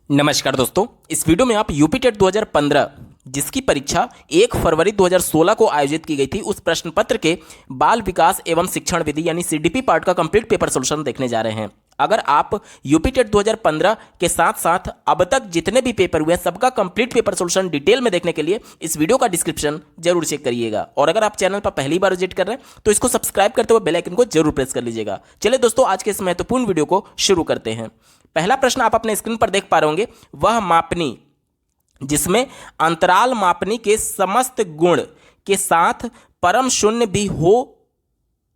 नमस्कार दोस्तों, इस वीडियो में आप यूपी टेट 2015 जिसकी परीक्षा 1 फरवरी 2016 को आयोजित की गई थी उस प्रश्न पत्र के बाल विकास एवं शिक्षण विधि यानी सीडीपी पार्ट का कंप्लीट पेपर सोल्यूशन देखने जा रहे हैं। अगर आप यूपी टेट 2015 के साथ साथ अब तक जितने भी पेपर हुए सबका कंप्लीट पेपर सोल्यूशन डिटेल में देखने के लिए इस वीडियो का डिस्क्रिप्शन जरूर चेक करिएगा। और अगर आप चैनल पर पहली बार विजिट कर रहे हैं तो इसको सब्सक्राइब करते हुए बेल आइकन को जरूर प्रेस कर लीजिएगा। चलिए दोस्तों, आज के इस महत्वपूर्ण वीडियो को शुरू करते हैं। पहला प्रश्न आप अपने स्क्रीन पर देख पा रहे होंगे, वह मापनी जिसमें अंतराल मापनी के समस्त गुण के साथ परम शून्य भी हो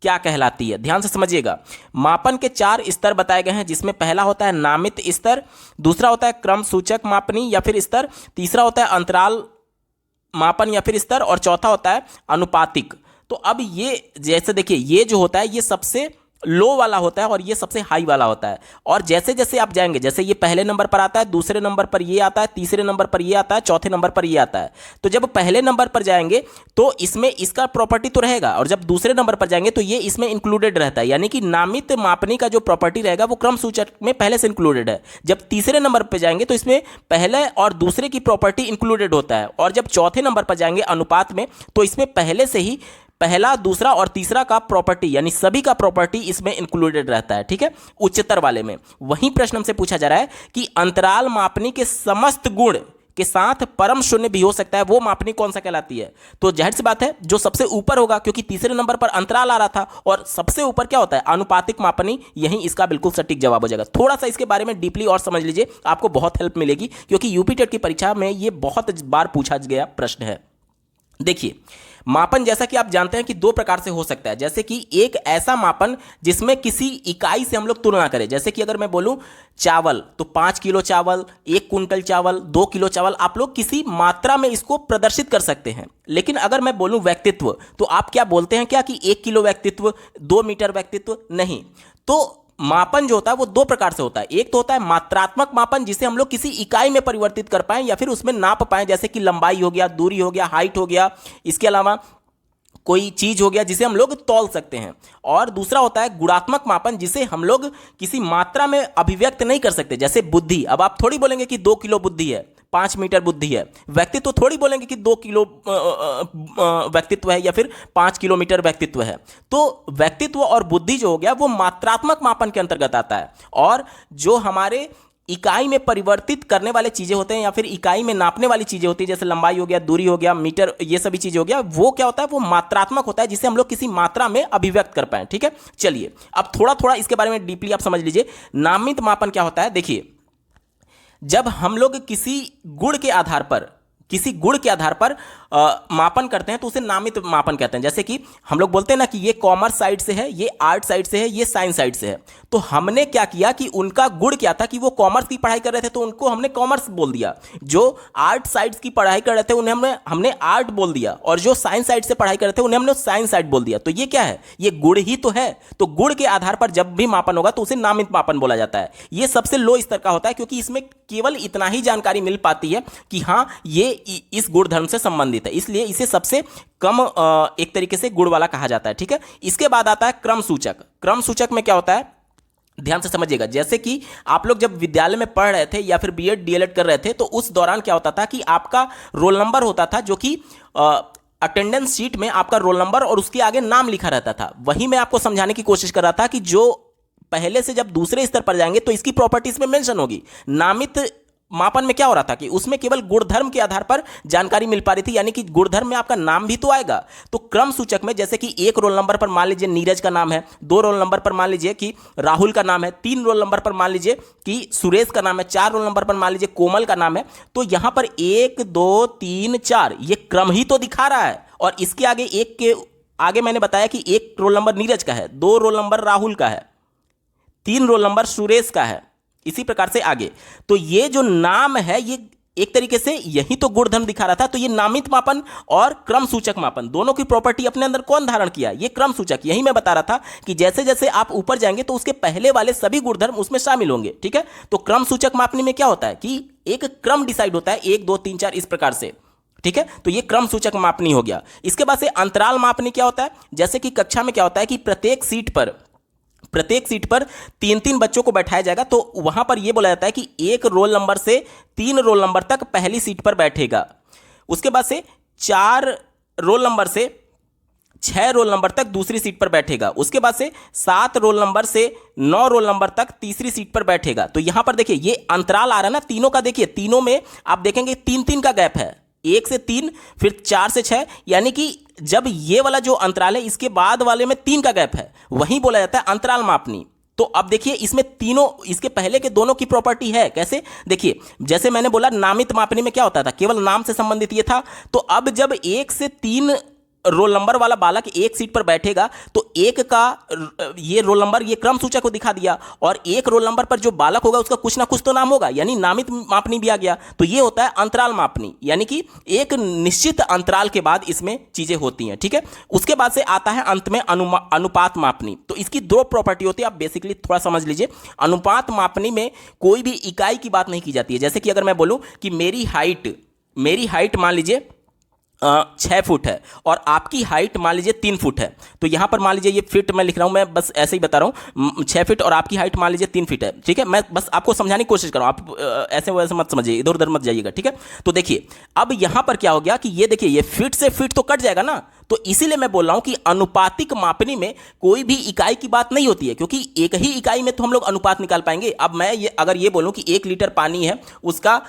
क्या कहलाती है। ध्यान से समझिएगा, मापन के 4 स्तर बताए गए हैं, जिसमें पहला होता है नामित स्तर, दूसरा होता है क्रम सूचक मापनी या फिर स्तर, तीसरा होता है अंतराल मापन या फिर स्तर, और चौथा होता है अनुपातिक। तो अब ये जैसे देखिए, ये जो होता है ये सबसे लो वाला होता है और ये सबसे हाई वाला होता है। और जैसे जैसे आप जाएंगे, जैसे ये पहले नंबर पर आता है, दूसरे नंबर पर ये आता है, तीसरे नंबर पर ये आता है, चौथे नंबर पर ये आता है। तो जब पहले नंबर पर जाएंगे तो इसमें इसका प्रॉपर्टी तो रहेगा, और जब दूसरे नंबर पर जाएंगे तो ये इसमें इंक्लूडेड रहता है, यानी कि नामित मापनी का जो प्रॉपर्टी रहेगा वो क्रम सूचक में पहले से इंक्लूडेड है। जब तीसरे नंबर पर जाएंगे तो इसमें पहले और दूसरे की प्रॉपर्टी इंक्लूडेड होता है, और जब चौथे नंबर पर जाएंगे अनुपात में तो इसमें पहले से ही पहला, दूसरा और तीसरा का प्रॉपर्टी यानी सभी का प्रॉपर्टी इसमें इंक्लूडेड रहता है। ठीक है, उच्चतर वाले में वही प्रश्न हमसे पूछा जा रहा है कि अंतराल मापनी के समस्त गुण के साथ परम शून्य भी हो सकता है, वो मापनी कौन सा कहलाती है। तो जाहिर सी बात है जो सबसे ऊपर होगा, क्योंकि तीसरे नंबर पर अंतराल आ रहा था और सबसे ऊपर क्या होता है अनुपातिक मापनी, यही इसका बिल्कुल सटीक जवाब हो जाएगा। थोड़ा सा इसके बारे में डीपली और समझ लीजिए, आपको बहुत हेल्प मिलेगी, क्योंकि यूपी टेट की परीक्षा में ये बहुत बार पूछा गया प्रश्न है। देखिए, मापन जैसा कि आप जानते हैं कि 2 प्रकार से हो सकता है। जैसे कि एक ऐसा मापन जिसमें किसी इकाई से हम लोग तुलना करें, जैसे कि अगर मैं बोलूं चावल तो 5 किलो चावल, 1 कुंटल चावल, 2 किलो चावल, आप लोग किसी मात्रा में इसको प्रदर्शित कर सकते हैं। लेकिन अगर मैं बोलूं व्यक्तित्व, तो आप क्या बोलते हैं क्या कि 1 किलो व्यक्तित्व, 2 मीटर व्यक्तित्व? नहीं। तो मापन जो होता है वो 2 प्रकार से होता है। एक तो होता है मात्रात्मक मापन, जिसे हम लोग किसी इकाई में परिवर्तित कर पाएं या फिर उसमें नाप पाएं, जैसे कि लंबाई हो गया, दूरी हो गया, हाइट हो गया, इसके अलावा कोई चीज हो गया जिसे हम लोग तौल सकते हैं। और दूसरा होता है गुणात्मक मापन, जिसे हम लोग किसी मात्रा में अभिव्यक्त नहीं कर सकते, जैसे बुद्धि। अब आप थोड़ी बोलेंगे कि 2 किलो बुद्धि है, 5 मीटर बुद्धि है। व्यक्तित्व थोड़ी बोलेंगे कि 2 किलो व्यक्तित्व है या फिर 5 किलोमीटर व्यक्तित्व है। तो व्यक्तित्व और बुद्धि जो हो गया वो मात्रात्मक मापन के अंतर्गत आता है, और जो हमारे इकाई में परिवर्तित करने वाले चीजें होते हैं या फिर इकाई में नापने वाली चीजें होती है, जैसे लंबाई हो गया, दूरी हो गया, मीटर, ये सभी चीजें हो गया, वो क्या होता है, वो मात्रात्मक होता है, जिसे हम लोग किसी मात्रा में अभिव्यक्त कर पाए। ठीक है, चलिए अब थोड़ा थोड़ा इसके बारे में डीपली आप समझ लीजिए। नामित मापन क्या होता है? देखिए, जब हम लोग किसी गुण के आधार पर मापन करते हैं तो उसे नामित मापन कहते हैं। जैसे कि हम लोग बोलते हैं ना कि ये कॉमर्स साइड से है, ये आर्ट साइड से है, ये साइंस साइड से है। तो हमने क्या किया कि उनका गुण क्या था कि वो कॉमर्स की पढ़ाई कर रहे थे तो उनको हमने कॉमर्स बोल दिया, जो आर्ट साइड की पढ़ाई कर रहे थे उन्हें हमने आर्ट बोल दिया, और जो साइंस साइड से पढ़ाई कर रहे थे उन्हें हमने साइंस साइड बोल दिया। तो ये क्या है? ये गुण ही तो है। तो गुण के आधार पर जब भी मापन होगा तो उसे नामित मापन बोला जाता है। ये सबसे लो स्तर का होता है, क्योंकि इसमें केवल इतना ही जानकारी मिल पाती है कि हाँ ये इस गुण धर्म से संबंधित है, इसलिए इसे सबसे कम एक तरीके से गुण वाला कहा जाता है। ठीक है, इसके बाद आता है क्रम सूचक। क्रम सूचक में क्या होता है, ध्यान से समझिएगा। जैसे कि आप लोग जब विद्यालय में पढ़ रहे थे या फिर बीएड डीएलएड कर रहे थे, तो उस दौरान क्या होता था कि आपका रोल नंबर होता था, जो कि अटेंडेंस शीट में आपका रोल नंबर और उसके आगे नाम लिखा रहता था। वही मैं आपको समझाने की कोशिश कर रहा था कि जो पहले से जब दूसरे स्तर पर जाएंगे तो इसकी प्रॉपर्टीज में मेंशन होगी। नामित मापन में क्या हो रहा था कि उसमें केवल गुणधर्म के आधार पर जानकारी मिल पा रही थी, यानी कि गुणधर्म में आपका नाम भी तो आएगा। तो क्रम सूचक में जैसे कि 1 रोल नंबर पर मान लीजिए नीरज का नाम है, 2 रोल नंबर पर मान लीजिए कि राहुल का नाम है, 3 रोल नंबर पर मान लीजिए कि सुरेश का नाम है, 4 रोल नंबर पर मान लीजिए कोमल का नाम है। तो यहां पर 1 2 3 4 ये क्रम ही तो दिखा रहा है, और इसके आगे एक के आगे मैंने बताया कि 1 रोल नंबर नीरज का है, 2 रोल नंबर राहुल का है, 3 रोल नंबर सुरेश का है, इसी प्रकार से आगे। तो ये जो नाम है ये एक तरीके से यही तो गुणधर्म दिखा रहा था। तो ये नामित मापन और क्रम सूचक मापन दोनों की प्रॉपर्टी अपने अंदर कौन धारण किया? ये क्रम सूचक। यही मैं बता रहा था कि जैसे जैसे आप ऊपर जाएंगे तो उसके पहले वाले सभी गुणधर्म उसमें शामिल होंगे। ठीक है, तो क्रम सूचक मापनी में क्या होता है कि एक क्रम डिसाइड होता है, 1 2 3 4 इस प्रकार से। ठीक है, तो ये क्रम सूचक मापनी हो गया। इसके बाद से अंतराल मापनी क्या होता है? जैसे कि कक्षा में क्या होता है कि प्रत्येक सीट पर प्रत्येक सीट पर 3-3 बच्चों को बैठाया जाएगा। तो वहां पर यह बोला जाता है कि एक रोल नंबर से 3 रोल नंबर तक पहली सीट पर बैठेगा, उसके बाद से 4 रोल नंबर से 6 रोल नंबर तक दूसरी सीट पर बैठेगा, उसके बाद से 7 रोल नंबर से 9 रोल नंबर तक तीसरी सीट पर बैठेगा। तो यहां पर देखिए ये अंतराल आ रहा है ना तीनों का, देखिए तीनों में आप देखेंगे 3-3 का गैप है, 1 से 3 फिर 4 से 6, यानी कि जब ये वाला जो अंतराल है इसके बाद वाले में 3 का गैप है, वहीं बोला जाता है अंतराल मापनी। तो अब देखिए इसमें तीनों, इसके पहले के दोनों की प्रॉपर्टी है। कैसे? देखिए जैसे मैंने बोला नामित मापनी में क्या होता था, केवल नाम से संबंधित ये था। तो अब जब 1 से 3 रोल नंबर वाला बालक एक सीट पर बैठेगा तो एक का ये रोल नंबर ये क्रम सूचक को दिखा दिया, और एक रोल नंबर पर जो बालक होगा उसका कुछ ना कुछ तो नाम होगा, यानी नामित मापनी भी आ गया। तो ये होता है अंतराल मापनी, यानी कि एक निश्चित अंतराल के बाद इसमें चीजें होती हैं। ठीक है, उसके बाद से आता है अंत में अनुपात मापनी। तो इसकी 2 प्रॉपर्टी होती है, आप बेसिकली थोड़ा समझ लीजिए। अनुपात मापनी में कोई भी इकाई की बात नहीं की जाती है। जैसे कि अगर मैं बोलूं कि मेरी हाइट मान लीजिए 6 फुट है और आपकी हाइट मान लीजिए 3 फुट है, तो यहां पर मान लीजिए ये फीट मैं लिख रहा हूं, मैं बस ऐसे ही बता रहा हूं 6 फीट और आपकी हाइट मान लीजिए 3 फीट है। ठीक है, मैं बस आपको समझाने की कोशिश कर रहा हूं, आप ऐसे वैसे मत समझिए, इधर उधर मत जाइएगा। ठीक है, तो देखिए अब यहां पर क्या हो गया कि ये देखिए ये फीट से फीट तो कट जाएगा ना, तो इसीलिए मैं बोल रहा हूं कि अनुपातिक मापनी में कोई भी इकाई की बात नहीं होती है, क्योंकि एक ही इकाई में तो हम लोग अनुपात निकाल पाएंगे। अब मैं ये अगर ये बोलूं कि 1 लीटर पानी है उसका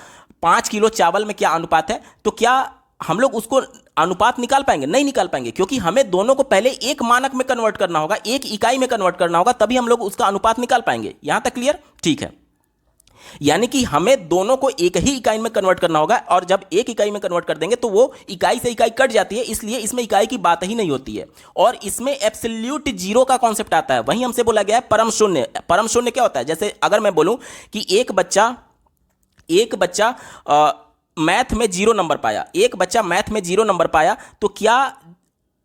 5 किलो चावल में क्या अनुपात है, तो क्या हम लोग उसको अनुपात निकाल पाएंगे? नहीं निकाल पाएंगे, क्योंकि हमें दोनों को पहले एक मानक में कन्वर्ट करना होगा, एक इकाई में कन्वर्ट करना होगा, तभी हम लोग उसका अनुपात निकाल पाएंगे। यहां तक क्लियर? ठीक है, यानी कि हमें दोनों को एक ही इकाई में कन्वर्ट करना होगा, और जब एक इकाई में कन्वर्ट कर देंगे तो वो इकाई से इकाई कट जाती है, इसलिए इसमें इकाई की बात ही नहीं होती है। और इसमें एब्सोल्यूट जीरो का कॉन्सेप्ट आता है, वहीं हमसे बोला गया है परम शून्य। परम शून्य क्या होता है? जैसे अगर मैं बोलूं कि एक बच्चा मैथ में 0 नंबर पाया, एक बच्चा मैथ में 0 नंबर पाया, तो क्या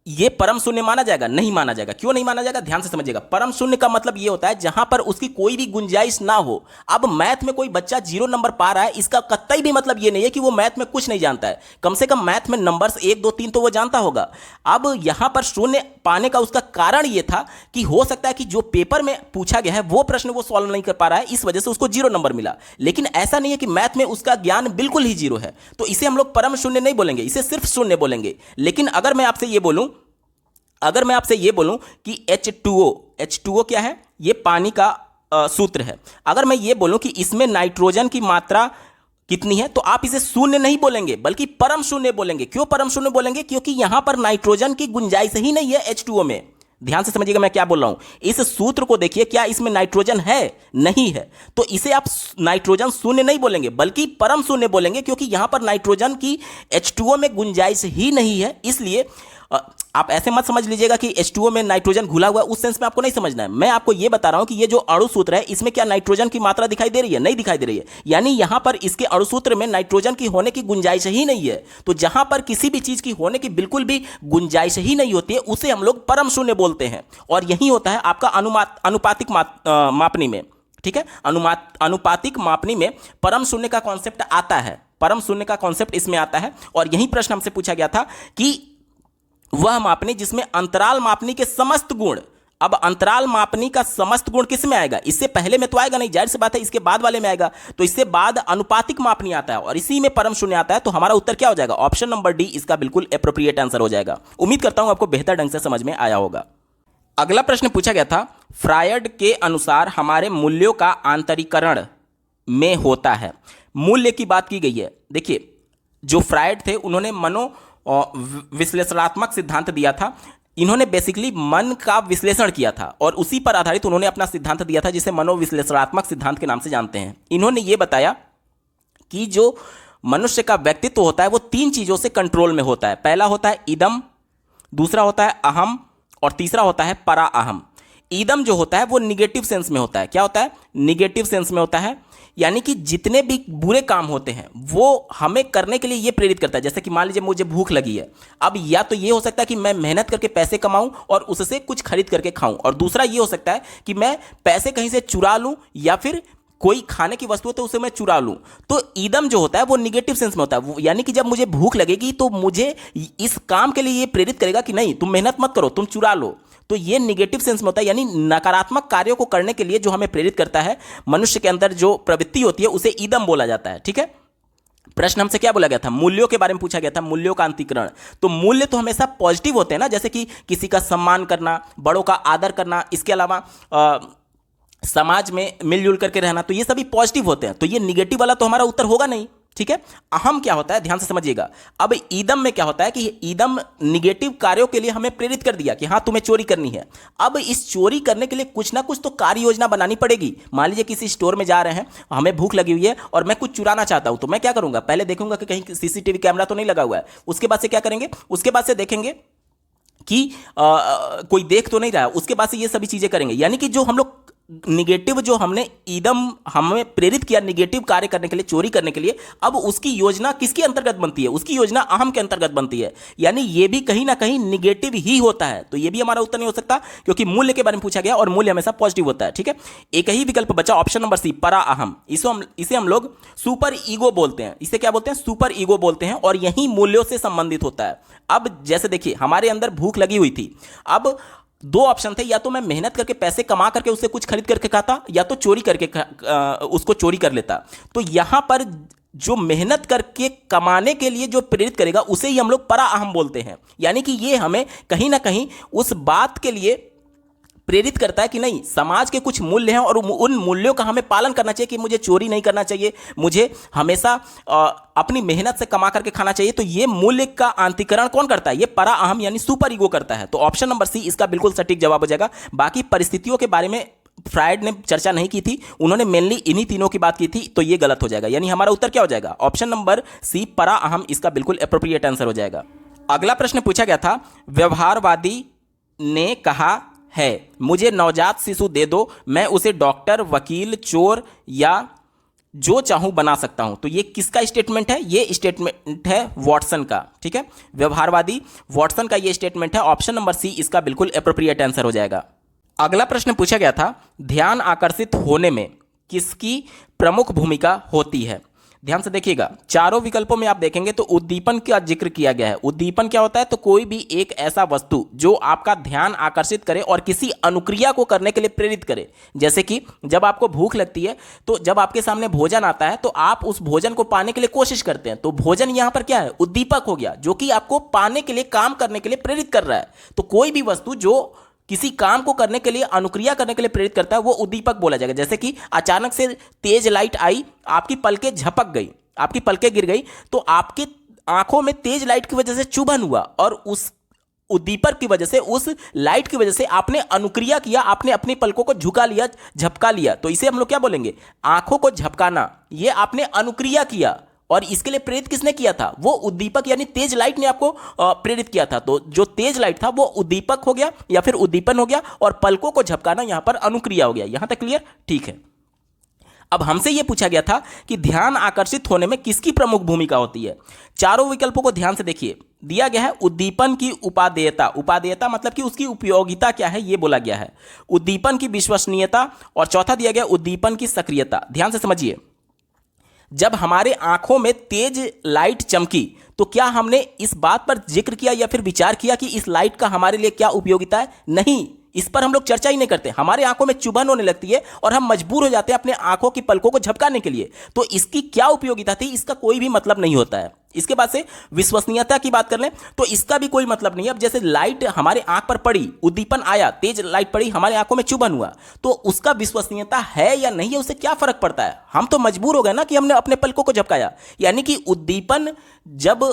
ये परम शून्य माना जाएगा? नहीं माना जाएगा। क्यों नहीं माना जाएगा? ध्यान से समझिएगा। परम शून्य का मतलब ये होता है जहां पर उसकी कोई भी गुंजाइश ना हो। अब मैथ में कोई बच्चा 0 नंबर पा रहा है, इसका कतई भी मतलब ये नहीं है कि वो मैथ में कुछ नहीं जानता है, कम से कम मैथ में नंबर्स 1 2 3 तो वो जानता होगा। अब यहां पर शून्य पाने का उसका कारण ये था कि हो सकता है कि जो पेपर में पूछा गया है वो प्रश्न वो सॉल्व नहीं कर पा रहा है, इस वजह से उसको 0 नंबर मिला। लेकिन ऐसा नहीं है कि मैथ में उसका ज्ञान बिल्कुल ही 0 है, तो इसे हम लोग परम शून्य नहीं बोलेंगे, इसे सिर्फ शून्य बोलेंगे। लेकिन अगर मैं आपसे ये बोलूं कि H2O क्या है? ये पानी का सूत्र है। अगर मैं ये बोलूं कि इसमें नाइट्रोजन की मात्रा कितनी है, तो आप इसे शून्य नहीं बोलेंगे बल्कि परम शून्य बोलेंगे। क्यों परम शून्य बोलेंगे? क्योंकि यहां पर नाइट्रोजन की गुंजाइश ही नहीं है H2O में। ध्यान से समझिएगा मैं क्या बोल रहा हूं। इस सूत्र को देखिए, क्या इसमें नाइट्रोजन है? नहीं है, तो इसे आप नाइट्रोजन शून्य नहीं बोलेंगे बल्कि परम शून्य बोलेंगे, क्योंकि यहां पर नाइट्रोजन की H2O में गुंजाइश ही नहीं है। इसलिए आप ऐसे मत समझ लीजिएगा कि H2O में नाइट्रोजन घुला हुआ है, उस सेंस में आपको नहीं समझना है। मैं आपको यह बता रहा हूं कि ये जो अणुसूत्र है इसमें क्या नाइट्रोजन की मात्रा दिखाई दे रही है? नहीं दिखाई दे रही है, यानी यहां पर इसके अणुसूत्र में नाइट्रोजन की होने की गुंजाइश ही नहीं है। तो जहां पर किसी भी चीज की होने की बिल्कुल भी गुंजाइश ही नहीं होती है, उसे हम लोग परम शून्य बोलते हैं। और यही होता है आपका अनुपातिक मापनी में। ठीक है, अनुपातिक मापनी में परम शून्य का कॉन्सेप्ट आता है, परम शून्य का कॉन्सेप्ट इसमें आता है। और यही प्रश्न हमसे पूछा गया था कि वह मापनी जिसमें अंतराल मापनी के समस्त गुण, अब अंतराल मापनी का समस्त गुण किस में आएगा? इससे पहले में तो आएगा नहीं, जाहिर सी बात है, इसके बाद वाले में आएगा। तो इससे बाद अनुपातिक मापनी आता है और इसी में परम शून्य आता है। तो हमारा उत्तर क्या हो जाएगा? ऑप्शन नंबर डी इसका बिल्कुल एप्रोप्रिएट आंसर हो जाएगा। उम्मीद करता हूं आपको बेहतर ढंग से समझ में आया होगा। अगला प्रश्न पूछा गया था, फ्रायड के अनुसार हमारे मूल्यों का आंतरीकरण में होता है। मूल्य की बात की गई है। देखिए जो फ्रायड थे उन्होंने विश्लेषणात्मक सिद्धांत दिया था। इन्होंने बेसिकली मन का विश्लेषण किया था और उसी पर आधारित उन्होंने अपना सिद्धांत दिया था, जिसे मनोविश्लेषणात्मक सिद्धांत के नाम से जानते हैं। इन्होंने ये बताया कि जो मनुष्य का व्यक्तित्व होता है वो 3 चीजों से कंट्रोल में होता है। पहला होता है इदम, दूसरा होता है अहम और तीसरा होता है परा अहम। ईदम जो होता है वो निगेटिव सेंस में होता है। क्या होता है? निगेटिव सेंस में होता है, यानी कि जितने भी बुरे काम होते हैं वो हमें करने के लिए ये प्रेरित करता है। जैसे कि मान लीजिए मुझे भूख लगी है, अब या तो ये हो सकता है कि मैं मेहनत करके पैसे कमाऊं और उससे कुछ खरीद करके खाऊं, और दूसरा ये हो सकता है कि मैं पैसे कहीं से चुरा लूं या फिर कोई खाने की वस्तु है तो उसे मैं चुरा लूं, तो ईदम जो होता है वो निगेटिव सेंस में होता है। यानी कि जब मुझे भूख लगेगी तो मुझे इस काम के लिए ये प्रेरित करेगा कि नहीं तुम मेहनत मत करो, तुम चुरा लो। तो ये निगेटिव सेंस में होता है, यानी नकारात्मक कार्यों को करने के लिए जो हमें प्रेरित करता है, मनुष्य के अंदर जो प्रवृत्ति होती है उसे ईदम बोला जाता है। ठीक है, प्रश्न हमसे क्या बोला गया था, मूल्यों के बारे में पूछा गया था, मूल्यों का अंतिकरण। तो मूल्य तो हमेशा पॉजिटिव होते हैं ना, जैसे कि किसी का सम्मान करना, बड़ों का आदर करना, इसके अलावा समाज में मिलजुल करके रहना, तो ये सभी पॉजिटिव होते हैं। तो ये निगेटिव वाला तो हमारा उत्तर होगा नहीं। ठीक है, अहम क्या होता है ध्यान से समझिएगा। अब ईदम में क्या होता है कि ईदम निगेटिव कार्यों के लिए हमें प्रेरित कर दिया कि हाँ तुम्हें चोरी करनी है। अब इस चोरी करने के लिए कुछ ना कुछ तो कार्य योजना बनानी पड़ेगी। मान लीजिए किसी स्टोर में जा रहे हैं, हमें भूख लगी हुई है और मैं कुछ चुराना चाहता हूं, तो मैं क्या करूंगा, पहले देखूंगा कि कहीं सीसीटीवी कैमरा तो नहीं लगा हुआ है। उसके बाद से क्या करेंगे, उसके बाद से देखेंगे कि कोई देख तो नहीं रहा है, उसके बाद से ये सभी चीजें करेंगे। यानी कि जो हम लोग निगेटिव, जो हमने ईदम हमें प्रेरित किया निगेटिव कार्य करने के लिए, चोरी करने के लिए, अब उसकी योजना किसके अंतर्गत बनती है, उसकी योजना अहम के अंतर्गत बनती है। यानी ये भी कहीं ना कहीं निगेटिव ही होता है। तो ये भी हमारा उत्तर नहीं हो सकता, क्योंकि मूल्य के बारे में पूछा गया और मूल्य हमेशा पॉजिटिव होता है। ठीक है, एक ही विकल्प बचा, ऑप्शन नंबर सी, परा अहम। इसे हम लोग सुपर ईगो बोलते हैं। इसे क्या बोलते हैं, सुपर ईगो बोलते हैं, और यही मूल्यों से संबंधित होता है। अब जैसे देखिए, हमारे अंदर भूख लगी हुई थी, अब दो ऑप्शन थे, या तो मैं मेहनत करके पैसे कमा करके उससे कुछ खरीद करके खाता, या तो चोरी करके उसको चोरी कर लेता। तो यहां पर जो मेहनत करके कमाने के लिए जो प्रेरित करेगा उसे ही हम लोग परा अहम बोलते हैं। यानी कि ये हमें कहीं ना कहीं उस बात के लिए प्रेरित करता है कि नहीं, समाज के कुछ मूल्य हैं और उन मूल्यों का हमें पालन करना चाहिए कि मुझे चोरी नहीं करना चाहिए, मुझे हमेशा अपनी मेहनत से कमा करके खाना चाहिए। तो ये मूल्य का अंतिकरण कौन करता है, ये परा अहम यानी सुपर ईगो करता है। तो ऑप्शन नंबर सी इसका बिल्कुल सटीक जवाब हो जाएगा। बाकी परिस्थितियों के बारे में फ्रायड ने चर्चा नहीं की थी, उन्होंने मेनली इन्हीं तीनों की बात की थी, तो ये गलत हो जाएगा। यानी हमारा उत्तर क्या हो जाएगा, ऑप्शन नंबर सी परा अहम इसका बिल्कुल एप्रोप्रिएट आंसर हो जाएगा। अगला प्रश्न पूछा गया था, व्यवहारवादी ने कहा है मुझे नवजात शिशु दे दो, मैं उसे डॉक्टर, वकील, चोर या जो चाहूं बना सकता हूं। तो ये किसका स्टेटमेंट है, ये स्टेटमेंट है वॉटसन का। ठीक है, व्यवहारवादी वॉटसन का ये स्टेटमेंट है। ऑप्शन नंबर सी इसका बिल्कुल एप्रोप्रिएट आंसर हो जाएगा। अगला प्रश्न पूछा गया था, ध्यान आकर्षित होने में किसकी प्रमुख भूमिका होती है। ध्यान से देखिएगा, चारों विकल्पों में आप देखेंगे तो उद्दीपन का जिक्र किया गया है। उद्दीपन क्या होता है, तो कोई भी एक ऐसा वस्तु जो आपका ध्यान आकर्षित करे और किसी अनुक्रिया को करने के लिए प्रेरित करे। जैसे कि जब आपको भूख लगती है तो जब आपके सामने भोजन आता है तो आप उस भोजन को पाने के लिए कोशिश करते हैं। तो भोजन यहां पर क्या है, उद्दीपक हो गया, जो कि आपको पाने के लिए, काम करने के लिए प्रेरित कर रहा है। तो कोई भी वस्तु जो किसी काम को करने के लिए, अनुक्रिया करने के लिए प्रेरित करता है, वो उद्दीपक बोला जाएगा। जैसे कि अचानक से तेज लाइट आई, आपकी पलकें झपक गई, आपकी पलकें गिर गई, तो आपकी आंखों में तेज लाइट की वजह से चुभन हुआ और उस उद्दीपक की वजह से, उस लाइट की वजह से आपने अनुक्रिया किया, आपने अपनी पलकों को झुका लिया, झपका लिया। तो इसे हम लोग क्या बोलेंगे, आंखों को झपकाना, ये आपने अनुक्रिया किया। और इसके लिए प्रेरित किसने किया था, वो उद्दीपक यानी तेज लाइट ने आपको प्रेरित किया था। तो जो तेज लाइट था वो उद्दीपक हो गया या फिर उद्दीपन हो गया, और पलकों को झपकाना यहां पर अनुक्रिया हो गया। यहां तक क्लियर, ठीक है। अब हमसे यह पूछा गया था कि ध्यान आकर्षित होने में किसकी प्रमुख भूमिका होती है। चारों विकल्पों को ध्यान से देखिए, दिया गया है उद्दीपन की उपादेयता। उपादेयता मतलब कि उसकी उपयोगिता क्या है, यह बोला गया है। उद्दीपन की विश्वसनीयता, और चौथा दिया गया उद्दीपन की सक्रियता। ध्यान से समझिए, जब हमारे आंखों में तेज लाइट चमकी तो क्या हमने इस बात पर जिक्र किया या फिर विचार किया कि इस लाइट का हमारे लिए क्या उपयोगिता है? नहीं, इस पर हम लोग चर्चा ही नहीं करते। हमारे आंखों में चुभन होने लगती है और हम मजबूर हो जाते हैं अपने आंखों की पलकों को झपकाने के लिए। तो इसकी क्या उपयोगिता थी, इसका कोई भी मतलब नहीं होता है। इसके बाद से विश्वसनीयता की बात कर लें तो इसका भी कोई मतलब नहीं है। अब जैसे लाइट हमारे आंख पर पड़ी, उद्दीपन आया, तेज लाइट पड़ी, हमारे आंखों में चुभन हुआ, तो उसका विश्वसनीयता है या नहीं है, उससे क्या फर्क पड़ता है? हम तो मजबूर हो गए ना कि हमने अपने पलकों को झपकाया। यानी कि उद्दीपन जब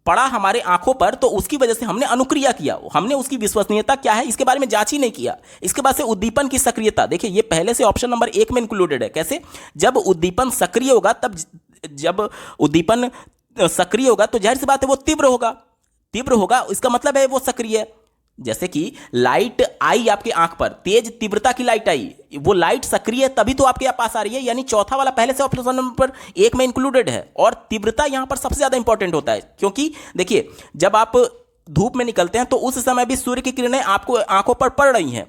पड़ा हमारे आंखों पर तो उसकी वजह से हमने अनुक्रिया किया, हमने उसकी विश्वसनीयता क्या है इसके बारे में जांच ही नहीं किया। इसके बाद से उद्दीपन की सक्रियता, देखिए ये पहले से ऑप्शन नंबर 1 में इंक्लूडेड है। कैसे? जब उद्दीपन सक्रिय होगा, तब जब उद्दीपन सक्रिय होगा तो जाहिर सी बात है वो तीव्र होगा। तीव्र होगा इसका मतलब है वो सक्रिय है। जैसे कि लाइट आई आपके आंख पर, तेज तीव्रता की लाइट आई, वो लाइट सक्रिय है तभी तो आपके पास आ रही है। यानी चौथा वाला पहले से ऑप्शन नंबर 1 में इंक्लूडेड है। और तीव्रता यहां पर सबसे ज्यादा इंपॉर्टेंट होता है, क्योंकि देखिए जब आप धूप में निकलते हैं तो उस समय भी सूर्य की किरणें आपको आंखों पर पड़ रही हैं,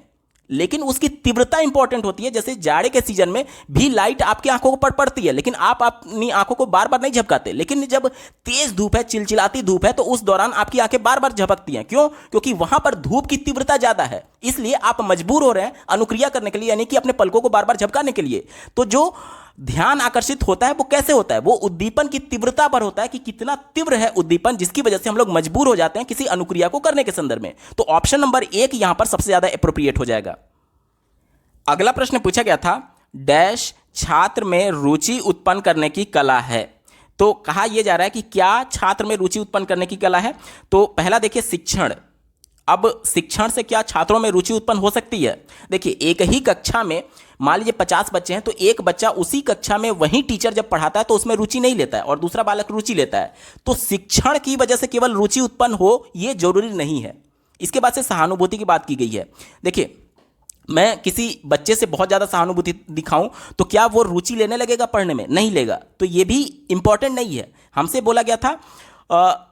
लेकिन उसकी तीव्रता इंपॉर्टेंट होती है। जैसे जाड़े के सीजन में भी लाइट आपकी आंखों पर पड़ती है, लेकिन आप अपनी आंखों को बार बार नहीं झपकाते। लेकिन जब तेज धूप है, चिलचिलाती धूप है, तो उस दौरान आपकी आंखें बार बार झपकती हैं। क्यों? क्योंकि वहां पर धूप की तीव्रता ज्यादा है, इसलिए आप मजबूर हो रहे हैं अनुक्रिया करने के लिए, यानी कि अपने पलकों को बार बार झपकाने के लिए। तो जो ध्यान आकर्षित होता है वो कैसे होता है? वो उद्दीपन की तीव्रता पर होता है कि कितना तीव्र है उद्दीपन, जिसकी वजह से हम लोग मजबूर हो जाते हैं किसी अनुक्रिया को करने के संदर्भ में। तो ऑप्शन नंबर 1 यहां पर सबसे ज्यादा एप्रोप्रिएट हो जाएगा। अगला प्रश्न पूछा गया था, डैश छात्र में रुचि उत्पन्न करने की कला है। तो कहा यह जा रहा है कि क्या छात्र में रुचि उत्पन्न करने की कला है? तो पहला देखिए, शिक्षण। अब शिक्षण से क्या छात्रों में रुचि उत्पन्न हो सकती है? देखिए, एक ही कक्षा में मान लीजिए 50 बच्चे हैं, तो एक बच्चा उसी कक्षा में वही टीचर जब पढ़ाता है तो उसमें रुचि नहीं लेता है और दूसरा बालक रुचि लेता है। तो शिक्षण की वजह से केवल रुचि उत्पन्न हो ये जरूरी नहीं है। इसके बाद से सहानुभूति की बात की गई है। देखिए, मैं किसी बच्चे से बहुत ज़्यादा सहानुभूति दिखाऊं तो क्या वो रुचि लेने लगेगा पढ़ने में? नहीं लेगा। तो ये भी इंपॉर्टेंट नहीं है। हमसे बोला गया था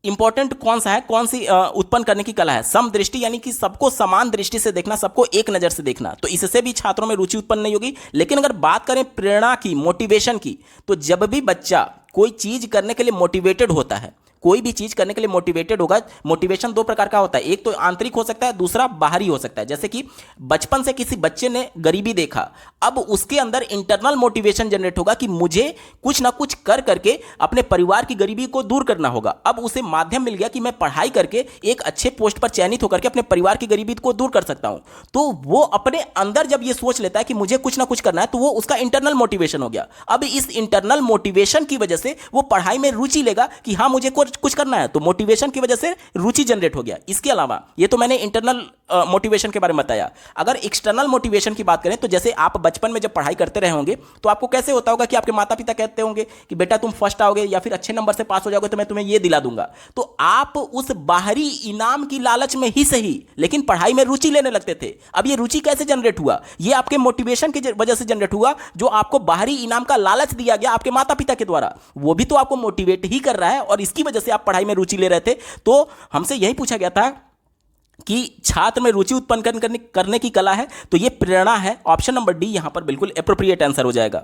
इंपॉर्टेंट कौन सा है, कौन सी उत्पन्न करने की कला है? समदृष्टि, यानी कि सबको समान दृष्टि से देखना, सबको एक नज़र से देखना। तो इससे भी छात्रों में रुचि उत्पन्न नहीं होगी। लेकिन अगर बात करें प्रेरणा की, मोटिवेशन की, तो जब भी बच्चा कोई चीज़ करने के लिए मोटिवेटेड होता है, कोई भी चीज करने के लिए मोटिवेटेड होगा। मोटिवेशन दो प्रकार का होता है, एक तो आंतरिक हो सकता है, दूसरा बाहरी हो सकता है। जैसे कि बचपन से किसी बच्चे ने गरीबी देखा, अब उसके अंदर इंटरनल मोटिवेशन जनरेट होगा कि मुझे कुछ ना कुछ कर करके अपने परिवार की गरीबी को दूर करना होगा। अब उसे माध्यम मिल गया कि मैं पढ़ाई करके एक अच्छे पोस्ट पर चयनित होकर के अपने परिवार की गरीबी को दूर कर सकता हूं। तो वो अपने अंदर जब ये सोच लेता है कि मुझे कुछ ना कुछ करना है, तो वो उसका इंटरनल मोटिवेशन हो गया। अब इस इंटरनल मोटिवेशन की वजह से वो पढ़ाई में रुचि लेगा कि हाँ मुझे कुछ करना है, तो मोटिवेशन की वजह से रुचि जनरेट हो गया। इसके अलावा ये तो मैंने इंटरनल मोटिवेशन के बारे में बताया। अगर एक्सटर्नल मोटिवेशन की बात करें तो जैसे आप बचपन में जब पढ़ाई करते रहे होंगे तो आपको कैसे होता होगा कि आपके माता पिता कहते होंगे कि बेटा तुम फर्स्ट आओगे या फिर अच्छे नंबर से पास हो जाओगे तो मैं तुम्हें ये दिला दूंगा। तो आप उस बाहरी इनाम की लालच में ही सही, लेकिन पढ़ाई में रुचि लेने लगते थे। अब ये रुचि कैसे जनरेट हुआ? ये आपके मोटिवेशन की वजह से जनरेट हुआ, जो आपको बाहरी इनाम का लालच दिया गया आपके माता पिता के द्वारा, वो भी तो आपको मोटिवेट ही कर रहा है और इसकी वजह से आप पढ़ाई में रुचि ले रहे थे। तो हमसे यही पूछा गया था कि छात्र में रुचि उत्पन्न करने की कला है, तो ये प्रेरणा है। ऑप्शन नंबर डी यहां पर बिल्कुल एप्रोप्रिएट आंसर हो जाएगा।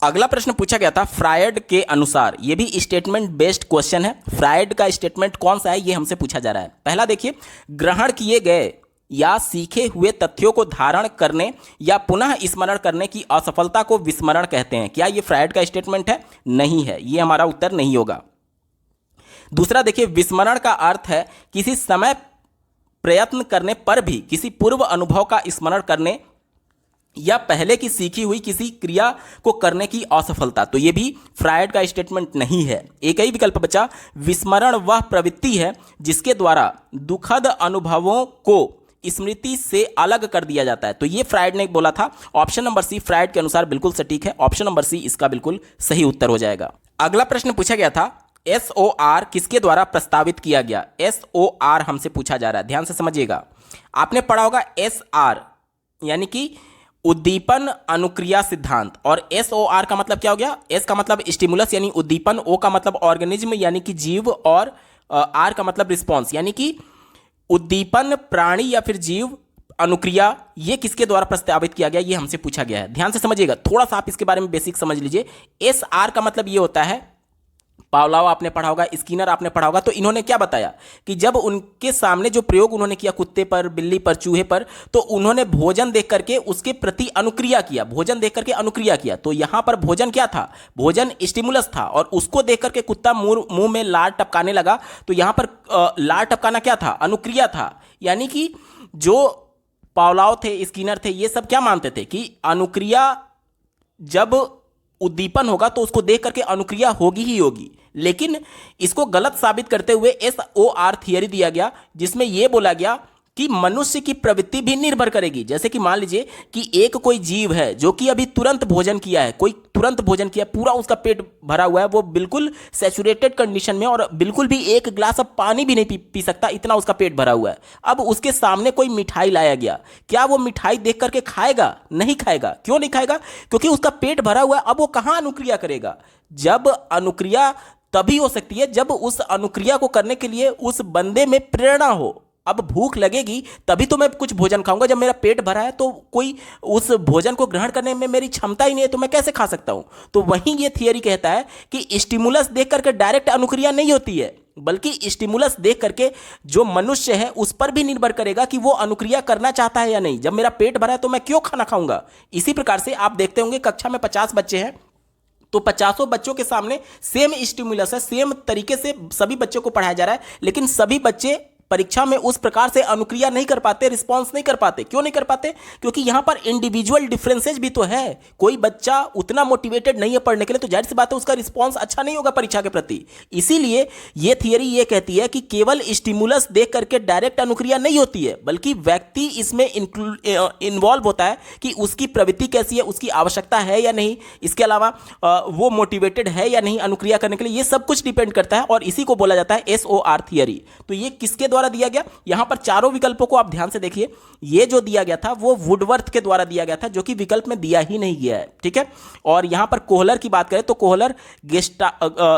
अगला प्रश्न पूछा गया था फ्रायड के अनुसार, ये भी स्टेटमेंट बेस्ड क्वेश्चन है। फ्रायड का स्टेटमेंट कौन सा है ये हमसे पूछा जा रहा है। पहला देखिए, ग्रहण किए गए या सीखे हुए तथ्यों को धारण करने या पुनः स्मरण करने की असफलता को विस्मरण कहते हैं। क्या ये फ्रायड का स्टेटमेंट है? नहीं है, ये हमारा उत्तर नहीं होगा। दूसरा देखिए, विस्मरण का अर्थ है किसी समय प्रयत्न करने पर भी किसी पूर्व अनुभव का स्मरण करने या पहले की सीखी हुई किसी क्रिया को करने की असफलता। तो यह भी फ्रायड का स्टेटमेंट नहीं है। एक ही विकल्प बचा, विस्मरण वह प्रवृत्ति है जिसके द्वारा दुखद अनुभवों को स्मृति से अलग कर दिया जाता है। तो ये फ्रायड ने बोला था। ऑप्शन नंबर सी फ्रायड के अनुसार बिल्कुल सटीक है। ऑप्शन नंबर सी इसका बिल्कुल सही उत्तर हो जाएगा। अगला प्रश्न पूछा गया था, SOR किसके द्वारा प्रस्तावित किया गया? SOR हमसे पूछा जा रहा है, ध्यान से समझिएगा। आपने पढ़ा होगा SR यानी कि उद्दीपन अनुक्रिया सिद्धांत, और SOR का मतलब क्या हो गया? S का मतलब स्टिमुलस यानी उद्दीपन, O का मतलब ऑर्गेनिज्म यानी कि जीव, और R का मतलब रिस्पॉन्स यानी कि उद्दीपन प्राणी या फिर जीव, अनुक्रिया, ये किसके द्वारा प्रस्तावित किया गया ये हमसे पूछा गया है। ध्यान से समझिएगा, थोड़ा सा आप इसके बारे में बेसिक समझ लीजिए। SR का मतलब ये होता है, पावलोव आपने पढ़ा होगा, स्किनर आपने पढ़ा होगा, तो इन्होंने क्या बताया कि जब उनके सामने जो प्रयोग उन्होंने किया कुत्ते पर, बिल्ली पर, चूहे पर, तो उन्होंने भोजन देख करके उसके प्रति अनुक्रिया किया, भोजन देख करके अनुक्रिया किया। तो यहां पर भोजन क्या था? भोजन स्टिमुलस था, और उसको देख करके कुत्ता मुंह में लार टपकाने लगा। तो यहां पर लार टपकाना क्या था? अनुक्रिया था। यानी कि जो पावलोव थे, स्किनर थे, ये सब क्या मानते थे कि अनुक्रिया जब उद्दीपन होगा तो उसको देख करके अनुक्रिया होगी ही होगी। लेकिन इसको गलत साबित करते हुए SOR थियरी दिया गया, जिसमें यह बोला गया कि मनुष्य की प्रवृत्ति भी निर्भर करेगी। जैसे कि मान लीजिए कि एक कोई जीव है जो कि अभी तुरंत भोजन किया है, कोई तुरंत भोजन किया, पूरा उसका पेट भरा हुआ है, वो बिल्कुल सैचुरेटेड कंडीशन में, और बिल्कुल भी एक ग्लास अब पानी भी नहीं पी सकता, इतना उसका पेट भरा हुआ है। अब उसके सामने कोई मिठाई लाया गया, क्या वो मिठाई देख करके खाएगा? नहीं खाएगा। क्यों नहीं खाएगा? क्योंकि उसका पेट भरा हुआ है। अब वो कहाँ अनुक्रिया करेगा? जब अनुक्रिया तभी हो सकती है जब उस अनुक्रिया को करने के लिए उस बंदे में प्रेरणा हो। अब भूख लगेगी तभी तो मैं कुछ भोजन खाऊंगा। जब मेरा पेट भरा है तो कोई उस भोजन को ग्रहण करने में मेरी क्षमता ही नहीं है, तो मैं कैसे खा सकता हूं। तो वहीं ये थियरी कहता है कि स्टिमुलस देख करके डायरेक्ट अनुक्रिया नहीं होती है, बल्कि स्टिमुलस देख करके जो मनुष्य है उस पर भी निर्भर करेगा कि वो अनुक्रिया करना चाहता है या नहीं। जब मेरा पेट भरा है तो मैं क्यों खाना खाऊंगा। इसी प्रकार से आप देखते होंगे कक्षा में 50 बच्चे हैं तो 50 बच्चों के सामने सेम स्टिमुलस है, सेम तरीके से सभी बच्चों को पढ़ाया जा रहा है, लेकिन सभी बच्चे परीक्षा में उस प्रकार से अनुक्रिया नहीं कर पाते, रिस्पॉन्स नहीं कर पाते। क्यों नहीं कर पाते? क्योंकि यहां पर इंडिविजुअल डिफरेंसेज भी तो है। कोई बच्चा उतना मोटिवेटेड नहीं है पढ़ने के लिए, तो जाहिर सी बात है उसका रिस्पॉन्स अच्छा नहीं होगा परीक्षा के प्रति। इसीलिए यह थियरी यह कहती है कि केवल स्टिमुलस देख करके डायरेक्ट अनुक्रिया नहीं होती है, बल्कि व्यक्ति इसमें इन्वॉल्व होता है कि उसकी प्रवृत्ति कैसी है, उसकी आवश्यकता है या नहीं, इसके अलावा वो मोटिवेटेड है या नहीं अनुक्रिया करने के लिए। ये सब कुछ डिपेंड करता है और इसी को बोला जाता है SOR थियरी। तो ये किसके द्वारा दिया गया? यहां पर चारों विकल्पों को आप ध्यान से देखिए। ये जो दिया गया था वो वुडवर्थ के द्वारा दिया गया था, जो कि विकल्प में दिया ही नहीं गया है, ठीक है। और यहां पर कोहलर की बात करें तो कोहलर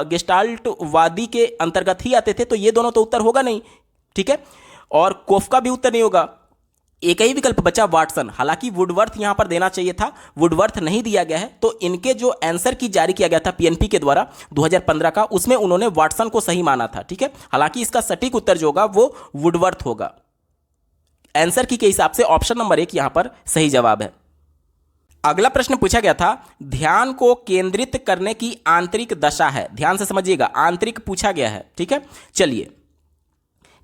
गेस्टाल्टवादी के अंतर्गत ही आते थे, तो ये दोनों तो उत्तर होगा नहीं, ठीक है। और कोफ्का भी उत्तर नहीं होगा। एक ही विकल्प बचा वाटसन। हालांकि वुडवर्थ यहां पर देना चाहिए था, वुडवर्थ नहीं दिया गया है। तो इनके जो आंसर की जारी किया गया था PNP के द्वारा 2015 का, उसमें उन्होंने वाटसन को सही माना था, ठीक है। हालांकि इसका सटीक उत्तर जो होगा वो वुडवर्थ होगा। आंसर की के हिसाब से ऑप्शन नंबर 1 यहां पर सही जवाब है। अगला प्रश्न पूछा गया था, ध्यान को केंद्रित करने की आंतरिक दशा है। ध्यान से समझिएगा, आंतरिक पूछा गया है, ठीक है। चलिए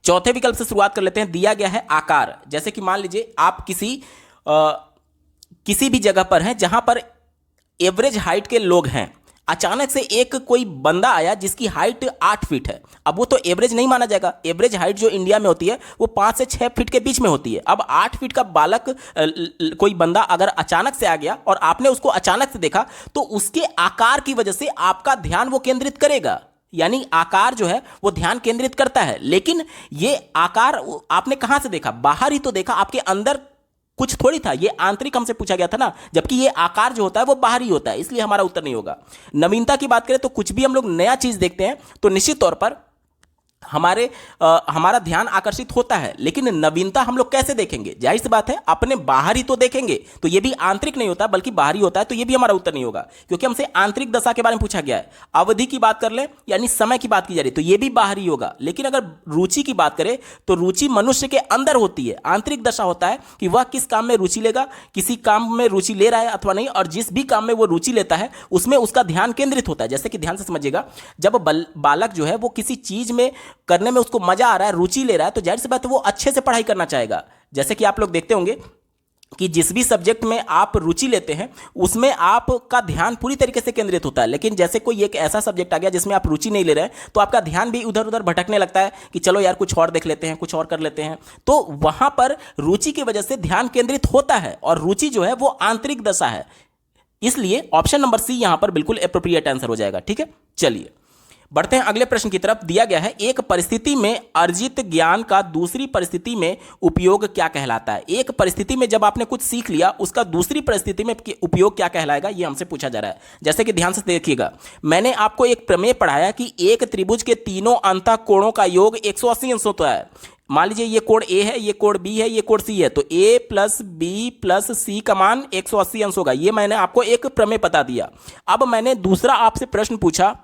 चौथे विकल्प से शुरुआत कर लेते हैं। दिया गया है आकार। जैसे कि मान लीजिए आप किसी भी जगह पर हैं जहां पर एवरेज हाइट के लोग हैं। अचानक से एक कोई बंदा आया जिसकी हाइट 8 फीट है। अब वो तो एवरेज नहीं माना जाएगा। एवरेज हाइट जो इंडिया में होती है वो 5 से 6 फीट के बीच में होती है। अब 8 फीट का बालक कोई बंदा अगर अचानक से आ गया और आपने उसको अचानक से देखा, तो उसके आकार की वजह से आपका ध्यान वो केंद्रित करेगा। यानी आकार जो है वो ध्यान केंद्रित करता है। लेकिन ये आकार आपने कहां से देखा? बाहर ही तो देखा, आपके अंदर कुछ थोड़ी था। ये आंतरिक हमसे पूछा गया था ना, जबकि ये आकार जो होता है वो बाहरी होता है, इसलिए हमारा उत्तर नहीं होगा। नवीनता की बात करें तो कुछ भी हम लोग नया चीज देखते हैं तो निश्चित तौर पर हमारा ध्यान आकर्षित होता है, लेकिन नवीनता हम लोग कैसे देखेंगे? जाहिर सी बात है अपने बाहरी तो देखेंगे, तो ये भी आंतरिक नहीं होता बल्कि बाहरी होता है। तो ये भी हमारा उत्तर नहीं होगा, क्योंकि हमसे आंतरिक दशा के बारे में पूछा गया है। अवधि की बात कर ले यानी समय की बात की जा रही है, तो ये भी बाहरी होगा। लेकिन अगर रुचि की बात करें तो रुचि मनुष्य के अंदर होती है। आंतरिक दशा होता है कि वह किस काम में रुचि लेगा, किसी काम में रुचि ले रहा है अथवा नहीं, और जिस भी काम में वो रुचि लेता है उसमें उसका ध्यान केंद्रित होता है। जैसे कि ध्यान से समझिएगा, जब बालक जो है वो किसी चीज में करने में उसको मजा आ रहा है, रुचि ले रहा है, तो जाहिर सी बात है वो अच्छे से पढ़ाई करना चाहेगा। जैसे कि आप लोग देखते होंगे कि जिस भी सब्जेक्ट में आप रुचि लेते हैं उसमें आपका ध्यान पूरी तरीके से केंद्रित होता है। लेकिन जैसे कोई एक ऐसा सब्जेक्ट आ गया जिसमें आप रुचि नहीं ले रहे हैं, तो आपका ध्यान भी उधर उधर भटकने लगता है कि चलो यार कुछ और देख लेते हैं, कुछ और कर लेते हैं। तो वहां पर रुचि की वजह से ध्यान केंद्रित होता है, और रुचि जो है वो आंतरिक दशा है। इसलिए ऑप्शन नंबर सी यहां पर बिल्कुल एप्रोप्रिएट आंसर हो जाएगा, ठीक है। चलिए बढ़ते हैं अगले प्रश्न की तरफ। दिया गया है, एक परिस्थिति में अर्जित ज्ञान का दूसरी परिस्थिति में उपयोग क्या कहलाता है? एक परिस्थिति में जब आपने कुछ सीख लिया, उसका दूसरी परिस्थिति में उपयोग क्या कहलाएगा, यह हमसे पूछा जा रहा है। जैसे कि ध्यान से देखिएगा, मैंने आपको एक प्रमेय पढ़ाया कि एक त्रिभुज के तीनों अंतः कोणों का योग 180 अंश होता है। मान लीजिए ये कोण A है, ये कोण B है, ये कोण C है, तो A plus B plus C का मान 180 अंश होगा। ये मैंने आपको एक प्रमेय बता दिया। अब मैंने दूसरा आपसे प्रश्न पूछा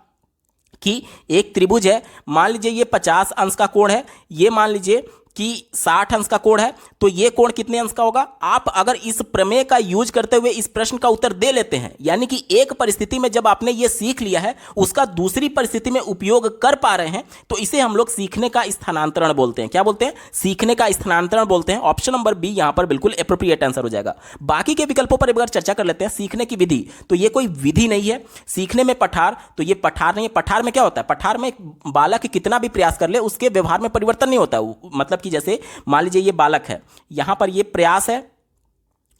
कि एक त्रिभुज है, मान लीजिए ये 50 अंश का कोण है, ये मान लीजिए कि 60 अंश का कोण है, तो ये कोण कितने अंश का होगा? आप अगर इस प्रमेय का यूज करते हुए इस प्रश्न का उत्तर दे लेते हैं, यानी कि एक परिस्थिति में जब आपने ये सीख लिया है उसका दूसरी परिस्थिति में उपयोग कर पा रहे हैं, तो इसे हम लोग सीखने का स्थानांतरण बोलते हैं। क्या बोलते हैं? सीखने का स्थानांतरण बोलते हैं। ऑप्शन नंबर बी यहां पर बिल्कुल एप्रोप्रिएट आंसर हो जाएगा। बाकी के विकल्पों पर एक बार चर्चा कर लेते हैं। सीखने की विधि, तो ये कोई विधि नहीं है। सीखने में पठार, तो ये पठार नहीं है। पठार में क्या होता है? पठार में बालक कितना भी प्रयास कर ले उसके व्यवहार में परिवर्तन नहीं होता। मतलब कि जैसे मान लीजिए ये बालक है, यहां पर ये प्रयास है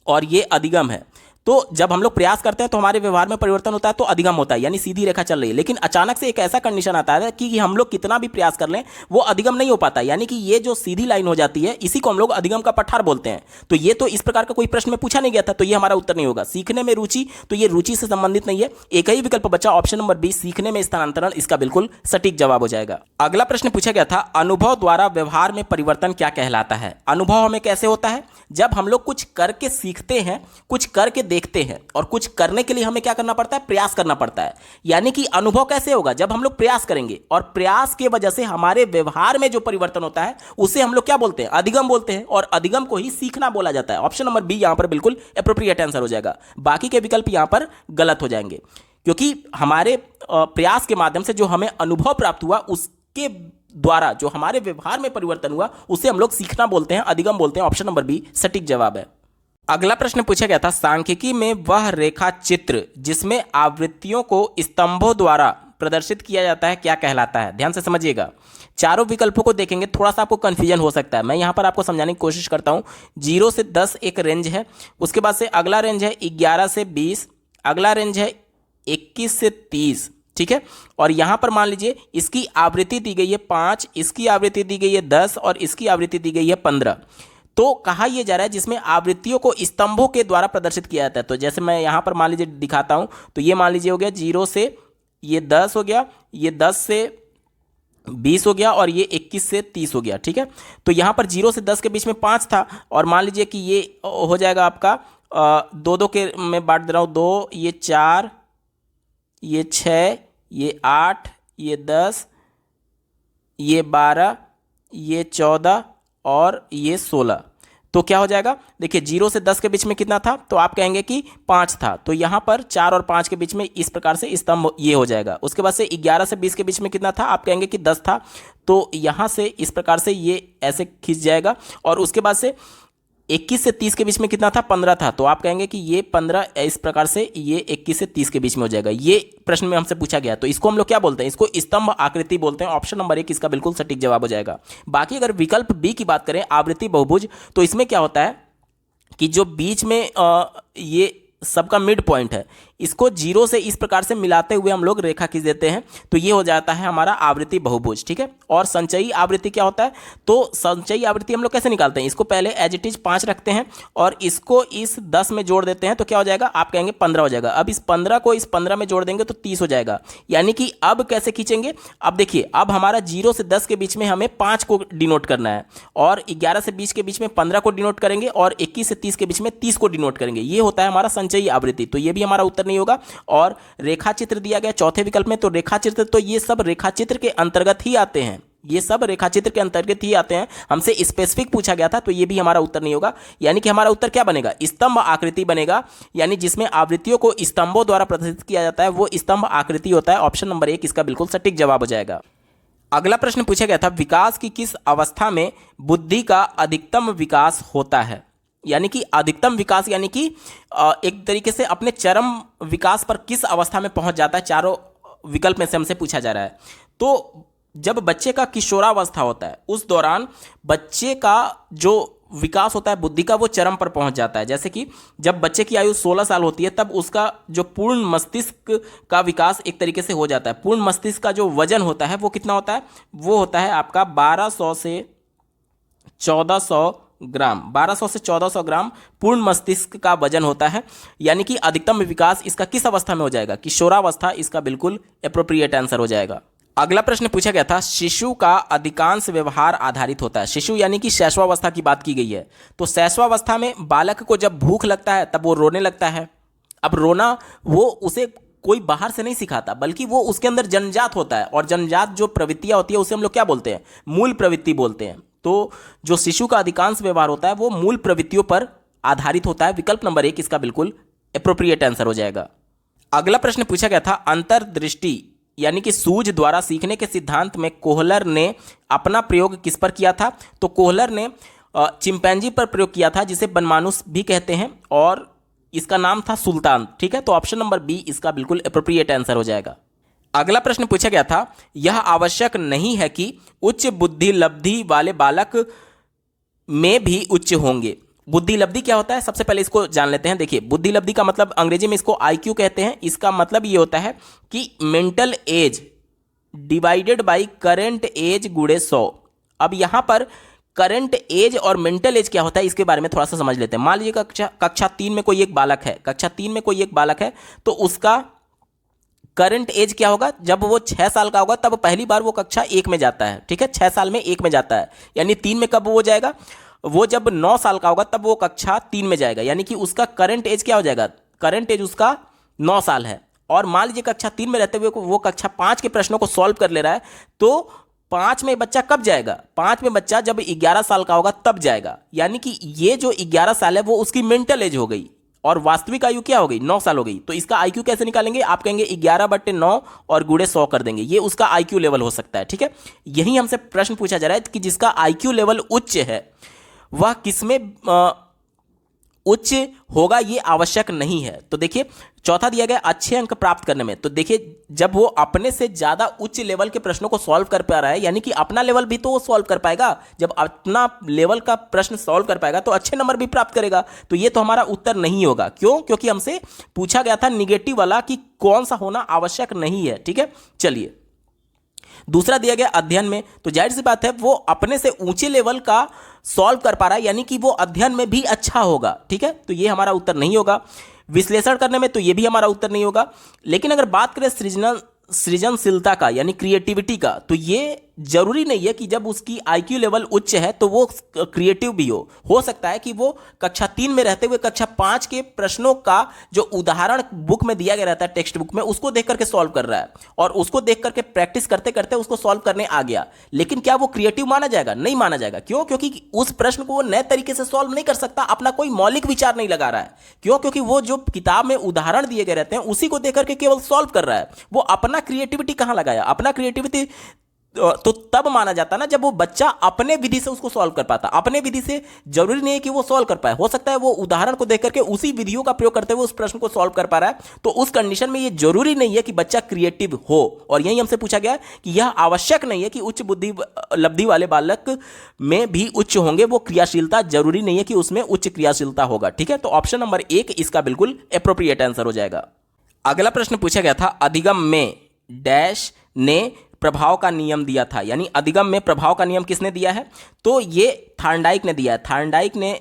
और ये अधिगम है, तो जब हम लोग प्रयास करते हैं तो हमारे व्यवहार में परिवर्तन होता है, तो अधिगम होता है, यानी सीधी रेखा चल रही है। लेकिन अचानक से एक ऐसा कंडीशन आता है कि हम लोग कितना भी प्रयास कर लें वो अधिगम नहीं हो पाता, यानी कि ये जो सीधी लाइन हो जाती है इसी को हम लोग अधिगम का पठार बोलते हैं। तो ये तो इस प्रकार का कोई प्रश्न में पूछा नहीं गया था, तो ये हमारा उत्तर नहीं होगा। सीखने में रुचि, तो ये रुचि से संबंधित नहीं है। एक ही विकल्प बचा ऑप्शन नंबर बी, सीखने में स्थानांतरण, इसका बिल्कुल सटीक जवाब हो जाएगा। अगला प्रश्न पूछा गया था, अनुभव द्वारा व्यवहार में परिवर्तन क्या कहलाता है। अनुभव हमें कैसे होता है, जब हम लोग कुछ करके सीखते हैं, कुछ करके देखते हैं, और कुछ करने के लिए हमें क्या करना पड़ता है, प्रयास करना पड़ता है। यानी कि अनुभव कैसे होगा, जब हम लोग प्रयास करेंगे और प्रयास की वजह से हमारे व्यवहार में जो परिवर्तन होता है उसे हम लोग क्या बोलते हैं, अधिगम बोलते हैं, और अधिगम को ही सीखना बोला जाता है। ऑप्शन नंबर बी यहां पर बिल्कुल एप्रोप्रिएट आंसर हो जाएगा। बाकी के विकल्प यहां पर गलत हो जाएंगे, क्योंकि हमारे प्रयास के माध्यम से जो हमें अनुभव प्राप्त हुआ उसके द्वारा जो हमारे व्यवहार में परिवर्तन हुआ उसे हम लोग सीखना बोलते हैं, अधिगम बोलते हैं। ऑप्शन नंबर बी सटीक जवाब है। अगला प्रश्न पूछा गया था, सांख्यिकी में वह रेखा चित्र जिसमें आवृत्तियों को स्तंभों द्वारा प्रदर्शित किया जाता है क्या कहलाता है। ध्यान से समझिएगा, चारों विकल्पों को देखेंगे, थोड़ा सा आपको कंफ्यूजन हो सकता है। मैं यहां पर आपको समझाने की कोशिश करता हूं। 0 से 10 एक रेंज है, उसके बाद से अगला रेंज है 11 से 20, अगला रेंज है 21 से 30, ठीक है। और यहां पर मान लीजिए इसकी आवृत्ति दी गई है 5, इसकी आवृत्ति दी गई है 10 और इसकी आवृत्ति दी गई है 15। तो कहा यह जा रहा है जिसमें आवृत्तियों को स्तंभों के द्वारा प्रदर्शित किया जाता है। तो जैसे मैं यहां पर मान लीजिए दिखाता हूं, तो ये मान लीजिए हो गया 0 से ये 10 हो गया, ये 10 से 20 हो गया, और ये 21 से 30 हो गया, ठीक है। तो यहां पर 0 से 10 के बीच में 5 था, और मान लीजिए कि ये हो जाएगा आपका 2 के में बांट दे रहा हूं, 2, ये 4, ये 6, ये 8, ये 10, ये 12, ये 14 और ये 16। तो क्या हो जाएगा, देखिए 0 से 10 के बीच में कितना था, तो आप कहेंगे कि 5 था, तो यहां पर 4 और 5 के बीच में इस प्रकार से स्तंभ ये हो जाएगा। उसके बाद से 11 से 20 के बीच में कितना था, आप कहेंगे कि 10 था, तो यहां से इस प्रकार से ये ऐसे खींच जाएगा। और उसके बाद से 21 से 30 के बीच में कितना था, 15 था, तो आप कहेंगे कि ये 15 इस प्रकार से ये 21 से 30 के बीच में हो जाएगा। ये प्रश्न में हमसे पूछा गया, तो इसको हम लोग क्या बोलते हैं, इसको स्तंभ आकृति बोलते हैं। ऑप्शन नंबर 1 इसका बिल्कुल सटीक जवाब हो जाएगा। बाकी अगर विकल्प बी की बात करें, आवृत्ति बहुभुज, तो इसमें क्या होता है कि जो बीच में ये सबका मिड पॉइंट है, इसको 0 से इस प्रकार से मिलाते हुए हम लोग रेखा खींच देते हैं, तो ये हो जाता है हमारा आवृत्ति बहुभुज, ठीक है। और संचयी आवृत्ति क्या होता है, तो संचयी आवृत्ति हम लोग कैसे निकालते हैं, इसको पहले एज इट इज 5 रखते हैं और इसको इस 10 में जोड़ देते हैं, तो क्या हो जाएगा, आप कहेंगे 15 हो जाएगा। अब इस 15 को इस 15 में जोड़ देंगे तो 30 हो जाएगा। यानी कि अब कैसे खींचेंगे, अब देखिए, अब हमारा 0 से 10 के बीच में हमें 5 को डिनोट करना है, और 11 से 20 के बीच में 15 को डिनोट करेंगे, और 21 से 30 के बीच में 30 को डिनोट करेंगे। ये होता है हमारा संचयी आवृत्ति, तो ये भी हमारा उत्तर नहीं होगा। और रेखा चित्र दिया गया चौथे विकल्प में, तो रेखा चित्र, तो ये सब रेखा चित्र के अंतर्गत ही आते हैं, ये सब रेखा चित्र के अंतर्गत ही आते हैं। हमसे स्पेसिफिक पूछा गया था, तो ये भी हमारा उत्तर नहीं होगा। यानी कि हमारा उत्तर क्या बनेगा, स्तंभ आकृति बनेगा, यानी जिसमें आवृत्तियों को स्तंभों द्वारा प्रदर्शित किया जाता है वो स्तंभ आकृति होता है। ऑप्शन नंबर 1 इसका बिल्कुल सटीक जवाब हो जाएगा। अगला प्रश्न पूछा गया था, विकास की किस अवस्था में बुद्धि का अधिकतम विकास होता है। यानी कि अधिकतम विकास, यानी कि एक तरीके से अपने चरम विकास पर किस अवस्था में पहुंच जाता है, चारों विकल्प में से हमसे पूछा जा रहा है। तो जब बच्चे का किशोरावस्था होता है उस दौरान बच्चे का जो विकास होता है बुद्धि का, वो चरम पर पहुंच जाता है। जैसे कि जब बच्चे की आयु 16 साल होती है, तब उसका जो पूर्ण मस्तिष्क का विकास एक तरीके से हो जाता है। पूर्ण मस्तिष्क का जो वजन होता है वो कितना होता है, वो होता है आपका 1200 से 1400 ग्राम, 1200 से 1400 ग्राम पूर्ण मस्तिष्क का वजन होता है। यानी कि अधिकतम विकास इसका किस अवस्था में हो जाएगा, किशोरावस्था, इसका बिल्कुल एप्रोप्रिएट आंसर हो जाएगा। अगला प्रश्न पूछा गया था, शिशु का अधिकांश व्यवहार आधारित होता है। शिशु यानी कि शैशवावस्था की बात की गई है। तो शैशवावस्था में बालक को जब भूख लगता है तब वो रोने लगता है। अब रोना वो उसे कोई बाहर से नहीं सिखाता, बल्कि वो उसके अंदर जन्मजात होता है, और जन्मजात जो प्रवृत्तियां होती है उसे हम लोग क्या बोलते हैं, मूल प्रवृत्ति बोलते हैं। तो जो शिशु का अधिकांश व्यवहार होता है वो मूल प्रवृत्तियों पर आधारित होता है। विकल्प नंबर 1 इसका बिल्कुल एप्रोप्रिएट आंसर हो जाएगा। अगला प्रश्न पूछा गया था, अंतर्दृष्टि यानी कि सूझ द्वारा सीखने के सिद्धांत में कोहलर ने अपना प्रयोग किस पर किया था। तो कोहलर ने चिंपैंजी पर प्रयोग किया था, जिसे बनमानुस भी कहते हैं, और इसका नाम था सुल्तान, ठीक है। तो ऑप्शन नंबर बी इसका बिल्कुल एप्रोप्रिएट आंसर हो जाएगा। अगला प्रश्न पूछा गया था, यह आवश्यक नहीं है कि उच्च बुद्धि लब्धि वाले बालक में भी उच्च होंगे, बुद्धि लब्धि क्या होता है, सबसे पहले इसको जान लेते हैं। देखिए, बुद्धि लब्धि का मतलब अंग्रेजी में इसको आईक्यू कहते हैं। इसका मतलब ये होता है कि mental age divided by current age गुणे 100। अब यहां पर करंट एज और मेंटल एज क्या होता है इसके बारे में थोड़ा सा समझ लेते हैं। मान लीजिए कक्षा 3 में कोई एक बालक है, कक्षा 3 में कोई एक बालक है, तो उसका करंट एज क्या होगा, जब वो 6 साल का होगा तब पहली बार वो कक्षा 1 में जाता है। ठीक है, 6 साल में 1 में जाता है, यानी 3 में कब वो जाएगा, वो जब 9 साल का होगा तब वो कक्षा 3 में जाएगा, यानी कि उसका करंट एज क्या हो जाएगा, करंट एज उसका 9 साल है। और मान लीजिए कक्षा 3 में रहते हुए वो कक्षा 5 के प्रश्नों को सॉल्व कर ले रहा है, तो 5 में बच्चा कब जाएगा, 5 में बच्चा जब 11 साल का होगा तब जाएगा, यानी कि ये जो 11 साल है वो उसकी मेंटल एज हो गई और वास्तविक आयु क्या हो गई, 9 साल हो गई। तो इसका आईक्यू कैसे निकालेंगे, आप कहेंगे 11/9 और गुणे 100 कर देंगे, ये उसका आईक्यू लेवल हो सकता है। ठीक है, यही हमसे प्रश्न पूछा जा रहा है कि जिसका आईक्यू लेवल उच्च है वह किसमें उच्च होगा, ये आवश्यक नहीं है। तो देखिए, चौथा दिया गया अच्छे अंक प्राप्त करने में। तो देखिए, जब वो अपने से ज्यादा उच्च लेवल के प्रश्नों को सॉल्व कर पा रहा है, यानी कि अपना लेवल भी तो वो सॉल्व कर पाएगा, जब अपना लेवल का प्रश्न सॉल्व कर पाएगा तो अच्छे नंबर भी प्राप्त करेगा। तो ये तो हमारा उत्तर नहीं होगा। क्यों, क्योंकि हमसे पूछा गया था निगेटिव वाला कि कौन सा होना आवश्यक नहीं है। ठीक है, चलिए दूसरा दिया गया अध्ययन में, तो जाहिर सी बात है वो अपने से ऊंचे लेवल का सॉल्व कर पा रहा है, यानी कि वो अध्ययन में भी अच्छा होगा। ठीक है, तो ये हमारा उत्तर नहीं होगा। विश्लेषण करने में, तो ये भी हमारा उत्तर नहीं होगा। लेकिन अगर बात करें सृजनशीलता का यानी क्रिएटिविटी का, तो ये जरूरी नहीं है कि जब उसकी आईक्यू लेवल उच्च है तो वो क्रिएटिव भी हो सकता है कि वो कक्षा 3 में रहते हुए कक्षा 5 के प्रश्नों का जो उदाहरण बुक में दिया गया रहता है, टेक्स्ट बुक में, उसको देख करके सॉल्व कर रहा है और उसको देख करके प्रैक्टिस करते करते उसको सॉल्व करने आ गया। लेकिन क्या वो क्रिएटिव माना जाएगा, नहीं माना जाएगा। क्यों, क्योंकि उस प्रश्न को वो नए तरीके से सॉल्व नहीं कर सकता, अपना कोई मौलिक विचार नहीं लगा रहा है। क्यों, क्योंकि वो जो किताब में उदाहरण दिए गए रहते हैं उसी को देख करके केवल सॉल्व कर रहा है, वो अपना क्रिएटिविटी कहां लगाया, अपना क्रिएटिविटी तो तब माना जाता ना जब वो बच्चा अपने विधि से उसको सॉल्व कर पाता। अपने विधि से जरूरी नहीं है कि वो सॉल्व कर पाए, हो सकता है वो उदाहरण को देख करके उसी विधियों का प्रयोग करते हुए उस प्रश्न को सॉल्व कर पा रहा है। तो उस कंडीशन में ये जरूरी नहीं है कि बच्चा क्रिएटिव हो। और यही हमसे पूछा गया कि यह आवश्यक नहीं है कि उच्च बुद्धि लब्धि वाले बालक में भी उच्च होंगे, वो क्रियाशीलता जरूरी नहीं है कि उसमें उच्च क्रियाशीलता होगा। ठीक है, तो ऑप्शन नंबर 1 इसका बिल्कुल एप्रोप्रिएट आंसर हो जाएगा। अगला प्रश्न पूछा गया था, अधिगम में डैश ने प्रभाव का नियम दिया था, यानी अधिगम में प्रभाव का नियम किसने दिया है, तो ये थार्नडाइक ने दिया है। थार्नडाइक ने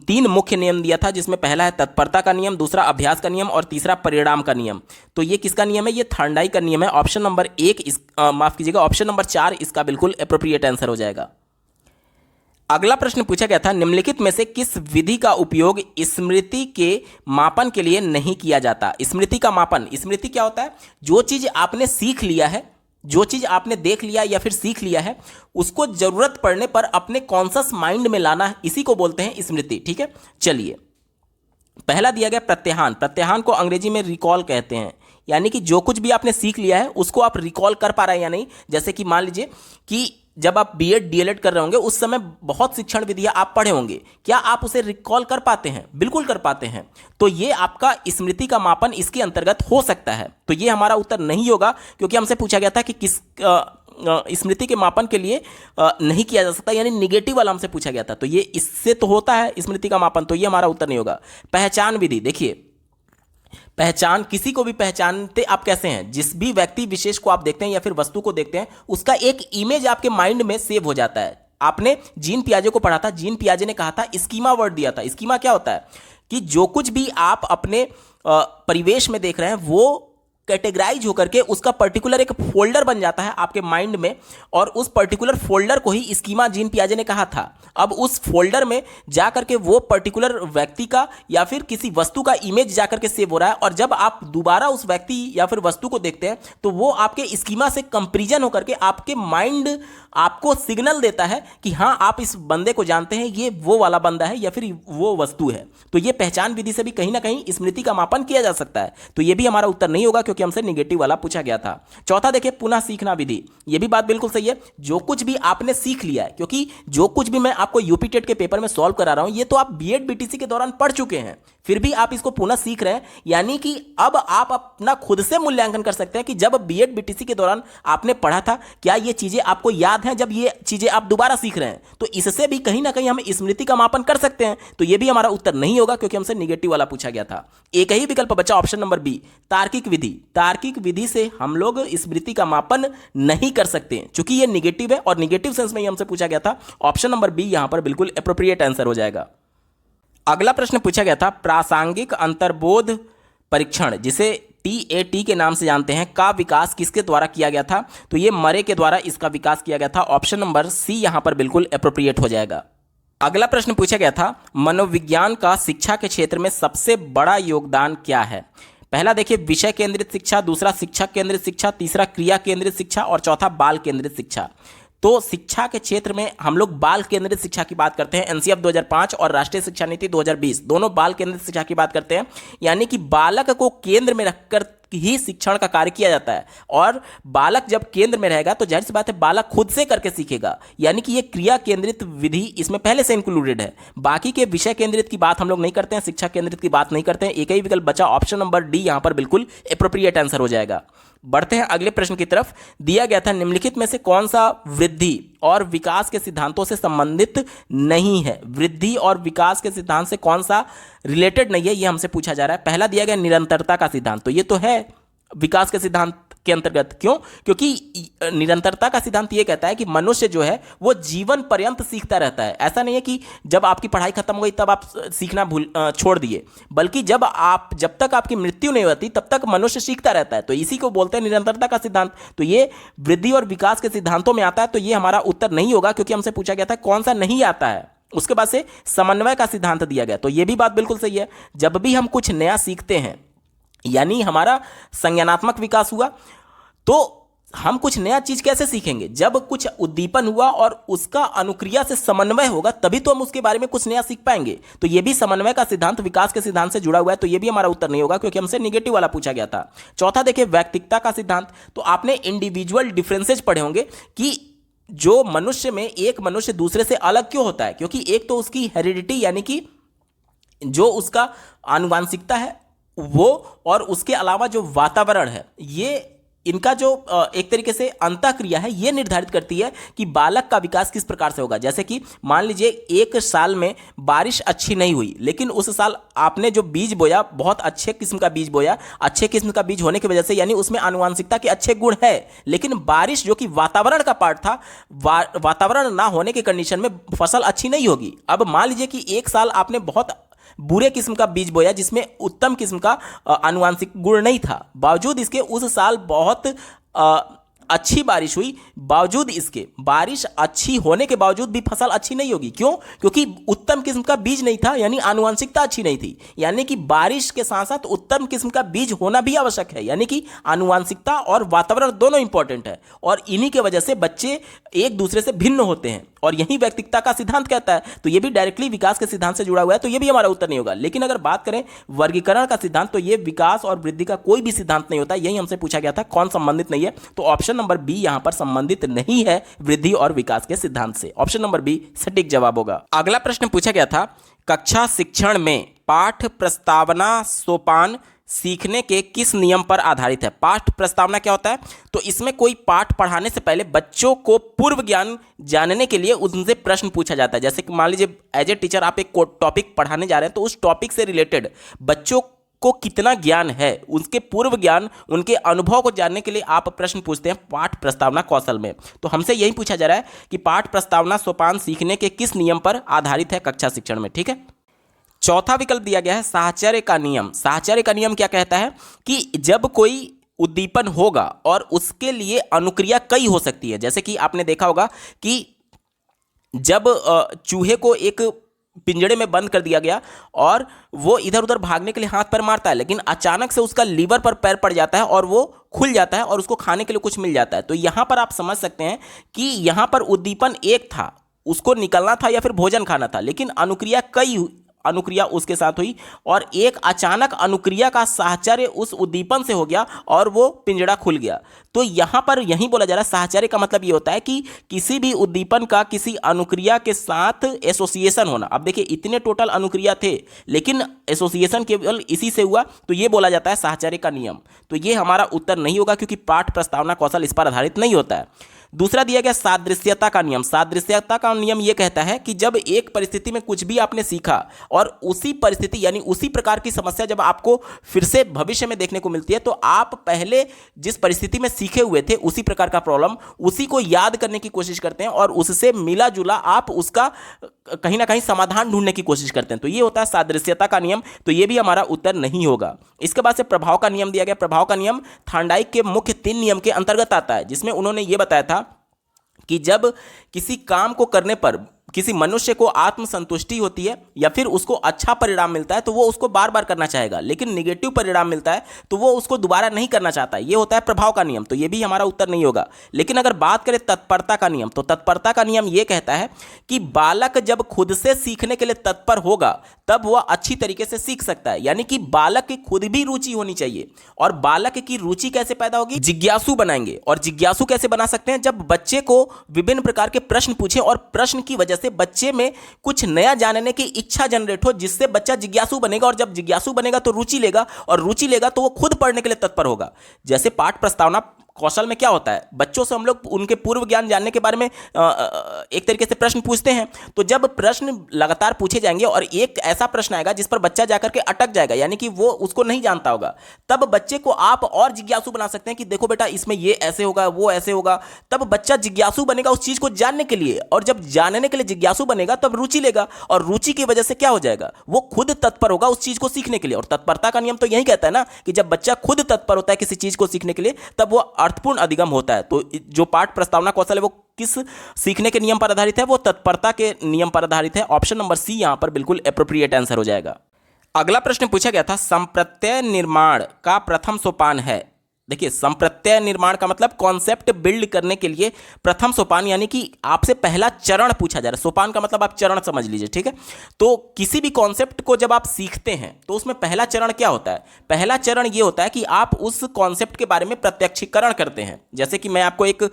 3 मुख्य नियम दिया था, जिसमें पहला है तत्परता का नियम, दूसरा अभ्यास का नियम और तीसरा परिणाम का नियम। तो ये किसका नियम है, ये थार्नडाइक का नियम है। ऑप्शन नंबर 1 माफ कीजिएगा, ऑप्शन नंबर 4 इसका बिल्कुल एप्रोप्रिएट आंसर हो जाएगा। अगला प्रश्न पूछा गया था, निम्नलिखित में से किस विधि का उपयोग स्मृति के मापन के लिए नहीं किया जाता। स्मृति का मापन, स्मृति क्या होता है, जो चीज आपने सीख लिया है, जो चीज आपने देख लिया या फिर सीख लिया है, उसको जरूरत पड़ने पर अपने कॉन्शियस माइंड में लाना, इसी को बोलते हैं स्मृति। ठीक है, चलिए पहला दिया गया प्रत्याहान। प्रत्याहान को अंग्रेजी में रिकॉल कहते हैं, यानी कि जो कुछ भी आपने सीख लिया है उसको आप रिकॉल कर पा रहे हैं या नहीं। जैसे कि मान लीजिए कि जब आप बीएड डीएलएड कर रहे होंगे उस समय बहुत शिक्षण विधियां आप पढ़े होंगे, क्या आप उसे रिकॉल कर पाते हैं, बिल्कुल कर पाते हैं। तो ये आपका स्मृति का मापन इसके अंतर्गत हो सकता है। तो ये हमारा उत्तर नहीं होगा, क्योंकि हमसे पूछा गया था कि किस स्मृति के मापन के लिए नहीं किया जा सकता, यानी निगेटिव वाला हमसे पूछा गया था। तो ये इससे तो होता है स्मृति का मापन, तो ये हमारा उत्तर नहीं होगा। पहचान विधि, देखिए पहचान, किसी को भी पहचानते आप कैसे हैं, जिस भी व्यक्ति विशेष को आप देखते हैं या फिर वस्तु को देखते हैं, उसका एक इमेज आपके माइंड में सेव हो जाता है। आपने जीन पियाजे को पढ़ा था, जीन पियाजे ने कहा था, स्कीमा वर्ड दिया था। स्कीमा क्या होता है कि जो कुछ भी आप अपने परिवेश में देख रहे हैं वो कैटेगराइज होकर के उसका पर्टिकुलर एक फोल्डर बन जाता है आपके माइंड में, और उस पर्टिकुलर फोल्डर को ही स्कीमा जीन पियाजे ने कहा था। अब उस फोल्डर में जाकर के वो पर्टिकुलर व्यक्ति का या फिर किसी वस्तु का इमेज जाकर के सेव हो रहा है, और जब आप दोबारा उस व्यक्ति या फिर वस्तु को देखते हैं तो वो आपके स्कीमा से कंपैरिजन होकर के आपके माइंड आपको सिग्नल देता है कि हाँ आप इस बंदे को जानते हैं, ये वो वाला बंदा है या फिर वो वस्तु है। तो ये पहचान विधि से भी कहीं ना कहीं स्मृति का मापन किया जा सकता है। तो ये भी हमारा उत्तर नहीं होगा, क्योंकि क्योंकि हमसे निगेटिव वाला पूछा गया था। चौथा देखिए पुनः सीखना विधि, ये भी बात बिल्कुल सही है। जो कुछ भी आपने सीख लिया है, क्योंकि जो कुछ भी मैं आपको यूपी टेट के पेपर में सॉल्व करा रहा हूं ये तो आप बीएड बीटीसी के दौरान पढ़ चुके हैं, फिर भी आप इसको पुनः सीख रहे हैं, यानी कि अब आप अपना खुद से मूल्यांकन कर सकते हैं कि जब बीएड बीटीसी के दौरान आपने पढ़ा था क्या ये चीजें आपको याद हैं, जब ये चीजें आप दोबारा सीख रहे हैं तो इससे भी कहीं ना कहीं हम स्मृति का मापन कर सकते हैं। तो ये भी हमारा उत्तर नहीं होगा क्योंकि हमसे निगेटिव वाला पूछा गया था। एक ही विकल्प बचा ऑप्शन नंबर बी, तार्किक विधि। तार्किक विधि से हम लोग स्मृति का मापन नहीं कर सकते हैं क्योंकि ये निगेटिव है और निगेटिव सेंस में ही हमसे पूछा गया था। ऑप्शन नंबर बी यहां पर बिल्कुल एप्रोप्रिएट आंसर हो जाएगा। अगला प्रश्न पूछा गया था प्रासंगिक अंतर्बोध परीक्षण, जिसे TAT के नाम से जानते हैं, का विकास किसके द्वारा किया गया था? तो ये मरे के द्वारा इसका विकास किया गया था। ऑप्शन नंबर सी यहां पर बिल्कुल एप्रोप्रिएट हो जाएगा। अगला प्रश्न पूछा गया था मनोविज्ञान का शिक्षा के क्षेत्र में सबसे बड़ा योगदान क्या है? पहला देखिए विषय केंद्रित शिक्षा, दूसरा शिक्षक केंद्रित शिक्षा, तीसरा क्रिया केंद्रित शिक्षा और चौथा बाल केंद्रित शिक्षा। तो शिक्षा के क्षेत्र में हम लोग बाल केंद्रित शिक्षा की बात करते हैं। एनसीएफ 2005 और राष्ट्रीय शिक्षा नीति 2020 दोनों बाल केंद्रित शिक्षा की बात करते हैं, यानी कि बालक को केंद्र में रखकर ही शिक्षण का कार्य किया जाता है। और बालक जब केंद्र में रहेगा तो जाहिर सी बात है बालक खुद से करके सीखेगा, यानी कि ये क्रिया केंद्रित विधि इसमें पहले से इंक्लूडेड है। बाकी के विषय केंद्रित की बात हम लोग नहीं करते हैं, शिक्षा केंद्रित की बात नहीं करते हैं। एक ही विकल्प बचा ऑप्शन नंबर डी यहां पर बिल्कुल एप्रोप्रिएट आंसर हो जाएगा। बढ़ते हैं अगले प्रश्न की तरफ। दिया गया था निम्नलिखित में से कौन सा वृद्धि और विकास के सिद्धांतों से संबंधित नहीं है? वृद्धि और विकास के सिद्धांत से कौन सा रिलेटेड नहीं है, यह हमसे पूछा जा रहा है। पहला दिया गया निरंतरता का सिद्धांत, तो ये तो है विकास के सिद्धांत के अंतर्गत। क्यों? क्योंकि निरंतरता का सिद्धांत ये कहता है कि मनुष्य जो है वो जीवन पर्यंत सीखता रहता है। ऐसा नहीं है कि जब आपकी पढ़ाई खत्म हो गई तब आप सीखना छोड़ दिए, बल्कि जब तक आपकी मृत्यु नहीं होती तब तक मनुष्य सीखता रहता है। तो इसी को बोलते हैं निरंतरता का सिद्धांत। तो ये वृद्धि और विकास के सिद्धांतों में आता है, तो ये हमारा उत्तर नहीं होगा क्योंकि हमसे पूछा गया था कौन सा नहीं आता है। उसके बाद से समन्वय का सिद्धांत दिया गया, तो ये भी बात बिल्कुल सही है। जब भी हम कुछ नया सीखते हैं यानी हमारा संज्ञानात्मक विकास हुआ, तो हम कुछ नया चीज कैसे सीखेंगे? जब कुछ उद्दीपन हुआ और उसका अनुक्रिया से समन्वय होगा तभी तो हम उसके बारे में कुछ नया सीख पाएंगे। तो ये भी समन्वय का सिद्धांत विकास के सिद्धांत से जुड़ा हुआ है, तो ये भी हमारा उत्तर नहीं होगा क्योंकि हमसे निगेटिव वाला पूछा गया था। चौथा देखिए व्यक्तिकता का सिद्धांत, तो आपने इंडिविजुअल डिफरेंसेज पढ़े होंगे कि जो मनुष्य में एक मनुष्य दूसरे से अलग क्यों होता है, क्योंकि एक तो उसकी हेरिडिटी यानी कि जो उसका आनुवांशिकता है वो, और उसके अलावा जो वातावरण है, ये इनका जो एक तरीके से अंतःक्रिया है ये निर्धारित करती है कि बालक का विकास किस प्रकार से होगा। जैसे कि मान लीजिए एक साल में बारिश अच्छी नहीं हुई, लेकिन उस साल आपने जो बीज बोया बहुत अच्छे किस्म का बीज बोया, अच्छे किस्म का बीज होने की वजह से यानी उसमें आनुवांशिकता के अच्छे गुण है, लेकिन बारिश जो कि वातावरण का पार्ट था, वातावरण ना होने के कंडीशन में फसल अच्छी नहीं होगी। अब मान लीजिए कि एक साल आपने बहुत बुरे किस्म का बीज बोया जिसमें उत्तम किस्म का आनुवांशिक गुण नहीं था, बावजूद इसके उस साल बहुत अच्छी बारिश हुई, बावजूद इसके बारिश अच्छी होने के बावजूद भी फसल अच्छी नहीं होगी। क्यों? क्योंकि उत्तम किस्म का बीज नहीं था, यानी आनुवंशिकता अच्छी नहीं थी। यानी कि बारिश के साथ साथ उत्तम किस्म का बीज होना भी आवश्यक है, यानी कि आनुवंशिकता और वातावरण दोनों इंपॉर्टेंट है, और इन्हीं के वजह से बच्चे एक दूसरे से भिन्न होते हैं, और यही व्यक्तिकता का सिद्धांत कहता है। तो ये भी डायरेक्टली विकास के सिद्धांत से जुड़ा हुआ है, तो ये भी हमारा उत्तर नहीं होगा। लेकिन अगर बात करें वर्गीकरण का सिद्धांत, तो ये विकास और वृद्धि का कोई भी सिद्धांत नहीं होता, यही हमसे पूछा गया था कौन संबंधित नहीं है। तो ऑप्शन नंबर बी यहां पर संबंधित नहीं है वृद्धि और विकास के सिद्धांत से। ऑप्शन नंबर बी सटीक जवाब होगा। अगला प्रश्न पूछा गया था कक्षा शिक्षण में पाठ प्रस्तावना सोपान सीखने के किस नियम पर आधारित है? पाठ प्रस्तावना क्या होता है? तो इसमें कोई पाठ पढ़ाने से पहले बच्चों को पूर्व ज्ञान जानने के लिए उनसे प्रश्न पूछा जाता है। जैसे कि मान लीजिए एज ए टीचर आप एक टॉपिक पढ़ाने जा रहे हैं, तो उस टॉपिक से रिलेटेड बच्चों को कितना ज्ञान है, उसके पूर्व ज्ञान, उनके अनुभव को जानने के लिए आप प्रश्न पूछते हैं पाठ प्रस्तावना कौशल में। तो हमसे यही पूछा जा रहा है कि पाठ प्रस्तावना सोपान सीखने के किस नियम पर आधारित है कक्षा शिक्षण में। ठीक है, चौथा विकल्प दिया गया है साहचर्य का नियम। साहचर्य का नियम क्या कहता है कि जब कोई उद्दीपन होगा और उसके लिए अनुक्रिया कई हो सकती है। जैसे कि आपने देखा होगा कि जब चूहे को एक पिंजड़े में बंद कर दिया गया और वो इधर उधर भागने के लिए हाथ पैर मारता है, लेकिन अचानक से उसका लीवर पर पैर पड़ जाता है और वो खुल जाता है और उसको खाने के लिए कुछ मिल जाता है। तो यहां पर आप समझ सकते हैं कि यहां पर उद्दीपन एक था, उसको निकलना था या फिर भोजन खाना था, लेकिन अनुक्रिया कई अनुक्रिया उसके साथ हुई और एक अचानक अनुक्रिया का साहचर्य उस उद्दीपन से हो गया और वो पिंजड़ा खुल गया। तो यहां पर यही बोला जा रहा है, साहचर्य का मतलब ये होता है कि किसी भी उद्दीपन का किसी अनुक्रिया के साथ एसोसिएशन होना। अब देखिए इतने टोटल अनुक्रिया थे लेकिन एसोसिएशन केवल इसी से हुआ, तो ये बोला जाता है साहचर्य का नियम। तो ये हमारा उत्तर नहीं होगा क्योंकि पाठ प्रस्तावना कौशल इस पर आधारित नहीं होता है। दूसरा दिया गया सादृश्यता का नियम। सादृश्यता का नियम यह कहता है कि जब एक परिस्थिति में कुछ भी आपने सीखा और उसी परिस्थिति यानी उसी प्रकार की समस्या जब आपको फिर से भविष्य में देखने को मिलती है तो आप पहले जिस परिस्थिति में सीखे हुए थे उसी प्रकार का प्रॉब्लम उसी को याद करने की कोशिश करते हैं और उससे मिला जुला आप उसका कहीं ना कहीं समाधान ढूंढने की कोशिश करते हैं। तो ये होता है सादृश्यता का नियम। तो ये भी हमारा उत्तर नहीं होगा। इसके बाद से प्रभाव का नियम दिया गया। प्रभाव का नियम थार्नडाइक के मुख्य 3 नियम के अंतर्गत आता है, जिसमें उन्होंने ये बताया था कि जब किसी काम को करने पर किसी मनुष्य को आत्मसंतुष्टि होती है या फिर उसको अच्छा परिणाम मिलता है तो वो उसको बार बार करना चाहेगा, लेकिन निगेटिव परिणाम मिलता है तो वो उसको दोबारा नहीं करना चाहता। ये होता है प्रभाव का नियम। तो ये भी हमारा उत्तर नहीं होगा। लेकिन अगर बात करें तत्परता का नियम, तो तत्परता का नियम ये कहता है कि बालक जब खुद से सीखने के लिए तत्पर होगा तब वह अच्छी तरीके से सीख सकता है। यानी कि बालक की खुद भी रुचि होनी चाहिए। और बालक की रुचि कैसे पैदा होगी? जिज्ञासु बनाएंगे। और जिज्ञासु कैसे बना सकते हैं? जब बच्चे को विभिन्न प्रकार के प्रश्न पूछे और प्रश्न की वजह से बच्चे में कुछ नया जानने की इच्छा जनरेट हो, जिससे बच्चा जिज्ञासु बनेगा। और जब जिज्ञासु बनेगा तो रुचि लेगा, और रुचि लेगा तो वो खुद पढ़ने के लिए तत्पर होगा। जैसे पाठ प्रस्तावना कौशल में क्या होता है, बच्चों से हम लोग उनके पूर्व ज्ञान जानने के बारे में एक तरीके से प्रश्न पूछते हैं। तो जब प्रश्न लगातार पूछे जाएंगे और एक ऐसा प्रश्न आएगा जिस पर बच्चा जाकर के अटक जाएगा, यानी कि वो उसको नहीं जानता होगा, तब बच्चे को आप और जिज्ञासु बना सकते हैं कि देखो बेटा इसमें ये ऐसे होगा, वो ऐसे होगा। तब बच्चा जिज्ञासु बनेगा उस चीज को जानने के लिए, और जब जानने के लिए जिज्ञासु बनेगा तब रुचि लेगा, और रुचि की वजह से क्या हो जाएगा, वो खुद तत्पर होगा उस चीज को सीखने के लिए। और तत्परता का नियम तो यही कहता है ना कि जब बच्चा खुद तत्पर होता है किसी चीज को सीखने के लिए तब वो अर्थपूर्ण अधिगम होता है। तो जो पाठ प्रस्तावना कौशल है वो किस सीखने के नियम पर आधारित है? वो तत्परता के नियम पर आधारित है। ऑप्शन नंबर सी यहां पर बिल्कुल एप्रोप्रिएट आंसर हो जाएगा। अगला प्रश्न पूछा गया था, संप्रत्यय निर्माण का प्रथम सोपान है। देखिए, संप्रत्यय निर्माण का मतलब कॉन्सेप्ट बिल्ड करने के लिए प्रथम सोपान, यानी कि आपसे पहला चरण पूछा जा रहा है। सोपान का मतलब आप चरण समझ लीजिए, ठीक है। तो किसी भी कॉन्सेप्ट को जब आप सीखते हैं तो उसमें पहला चरण क्या होता है? पहला चरण ये होता है कि आप उस कॉन्सेप्ट के बारे में प्रत्यक्षीकरण करते हैं। जैसे कि मैं आपको एक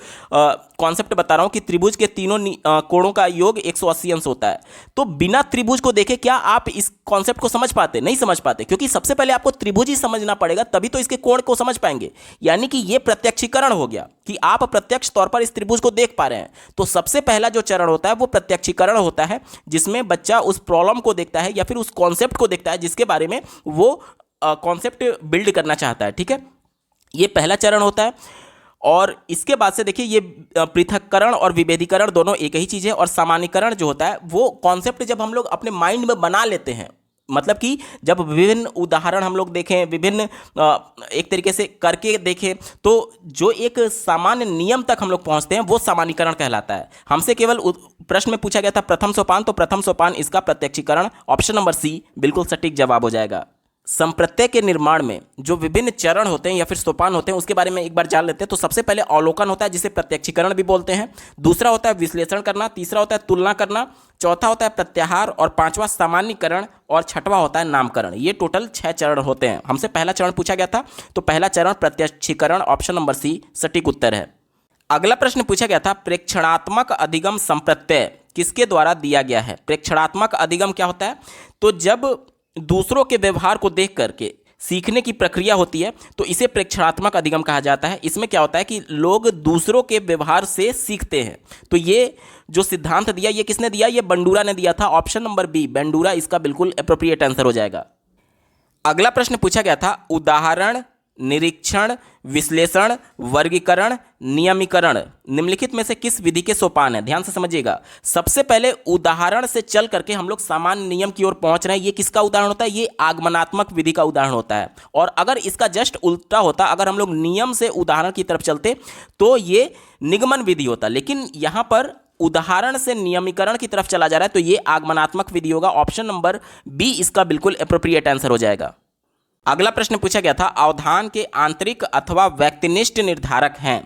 कॉन्सेप्ट बता रहा हूं कि त्रिभुज के तीनों कोणों का योग 180 अंश होता है। तो बिना त्रिभुज को देखे क्या आप इस कॉन्सेप्ट को समझ पाते? नहीं समझ पाते, क्योंकि सबसे पहले आपको त्रिभुज ही समझना पड़ेगा, तभी तो इसके कोण को समझ पाएंगे। यानी कि यह प्रत्यक्षीकरण हो गया कि आप प्रत्यक्ष तौर पर इस त्रिभुज को देख पा रहे हैं। तो सबसे पहला जो चरण होता है वो प्रत्यक्षीकरण होता है, जिसमें बच्चा उस प्रॉब्लम को देखता है या फिर उस कॉन्सेप्ट को देखता है जिसके बारे में वो कॉन्सेप्ट बिल्ड करना चाहता है, ठीक है। ये पहला चरण होता है। और इसके बाद से देखिए, ये पृथक्करण और विभेदीकरण दोनों एक ही चीज़ है। और सामान्यीकरण जो होता है वो कॉन्सेप्ट जब हम लोग अपने माइंड में बना लेते हैं, मतलब कि जब विभिन्न उदाहरण हम लोग देखें, विभिन्न एक तरीके से करके देखें, तो जो एक सामान्य नियम तक हम लोग पहुंचते हैं वो सामान्यीकरण कहलाता है। हमसे केवल प्रश्न में पूछा गया था प्रथम सोपान, तो प्रथम सोपान इसका प्रत्यक्षीकरण। ऑप्शन नंबर सी बिल्कुल सटीक जवाब हो जाएगा। संप्रत्यय के निर्माण में जो विभिन्न चरण होते हैं या फिर सोपान होते हैं उसके बारे में एक बार जान लेते हैं। तो सबसे पहले अवलोकन होता है, जिसे प्रत्यक्षीकरण भी बोलते हैं। दूसरा होता है विश्लेषण करना। तीसरा होता है तुलना करना। चौथा होता है प्रत्याहार। और पांचवा सामान्यीकरण। और छठवां होता है नामकरण। ये टोटल 6 चरण होते हैं। हमसे पहला चरण पूछा गया था, तो पहला चरण प्रत्यक्षीकरण। ऑप्शन नंबर सी सटीक उत्तर है। अगला प्रश्न पूछा गया था, प्रेक्षणात्मक अधिगम संप्रत्यय किसके द्वारा दिया गया है? प्रेक्षणात्मक अधिगम क्या होता है? तो जब दूसरों के व्यवहार को देख करके सीखने की प्रक्रिया होती है तो इसे प्रेक्षणात्मक अधिगम कहा जाता है। इसमें क्या होता है कि लोग दूसरों के व्यवहार से सीखते हैं। तो ये जो सिद्धांत दिया, ये किसने दिया? ये बंडूरा ने दिया था। ऑप्शन नंबर बी बंडूरा इसका बिल्कुल एप्रोप्रिएट आंसर हो जाएगा। अगला प्रश्न पूछा गया था, उदाहरण, निरीक्षण, विश्लेषण, वर्गीकरण, नियमीकरण निम्नलिखित में से किस विधि के सोपान है? ध्यान से समझिएगा। सबसे पहले उदाहरण से चल करके हम लोग सामान्य नियम की ओर पहुंच रहे हैं। ये किसका उदाहरण होता है? ये आगमनात्मक विधि का उदाहरण होता है। और अगर इसका जस्ट उल्टा होता, अगर हम लोग नियम से उदाहरण की तरफ चलते तो ये निगमन विधि होता। लेकिन यहां पर उदाहरण से नियमीकरण की तरफ चला जा रहा है, तो ये आगमनात्मक विधि होगा। ऑप्शन नंबर बी इसका बिल्कुल एप्रोप्रिएट आंसर हो जाएगा। अगला प्रश्न पूछा गया था, अवधान के आंतरिक अथवा व्यक्तिनिष्ठ निर्धारक हैं।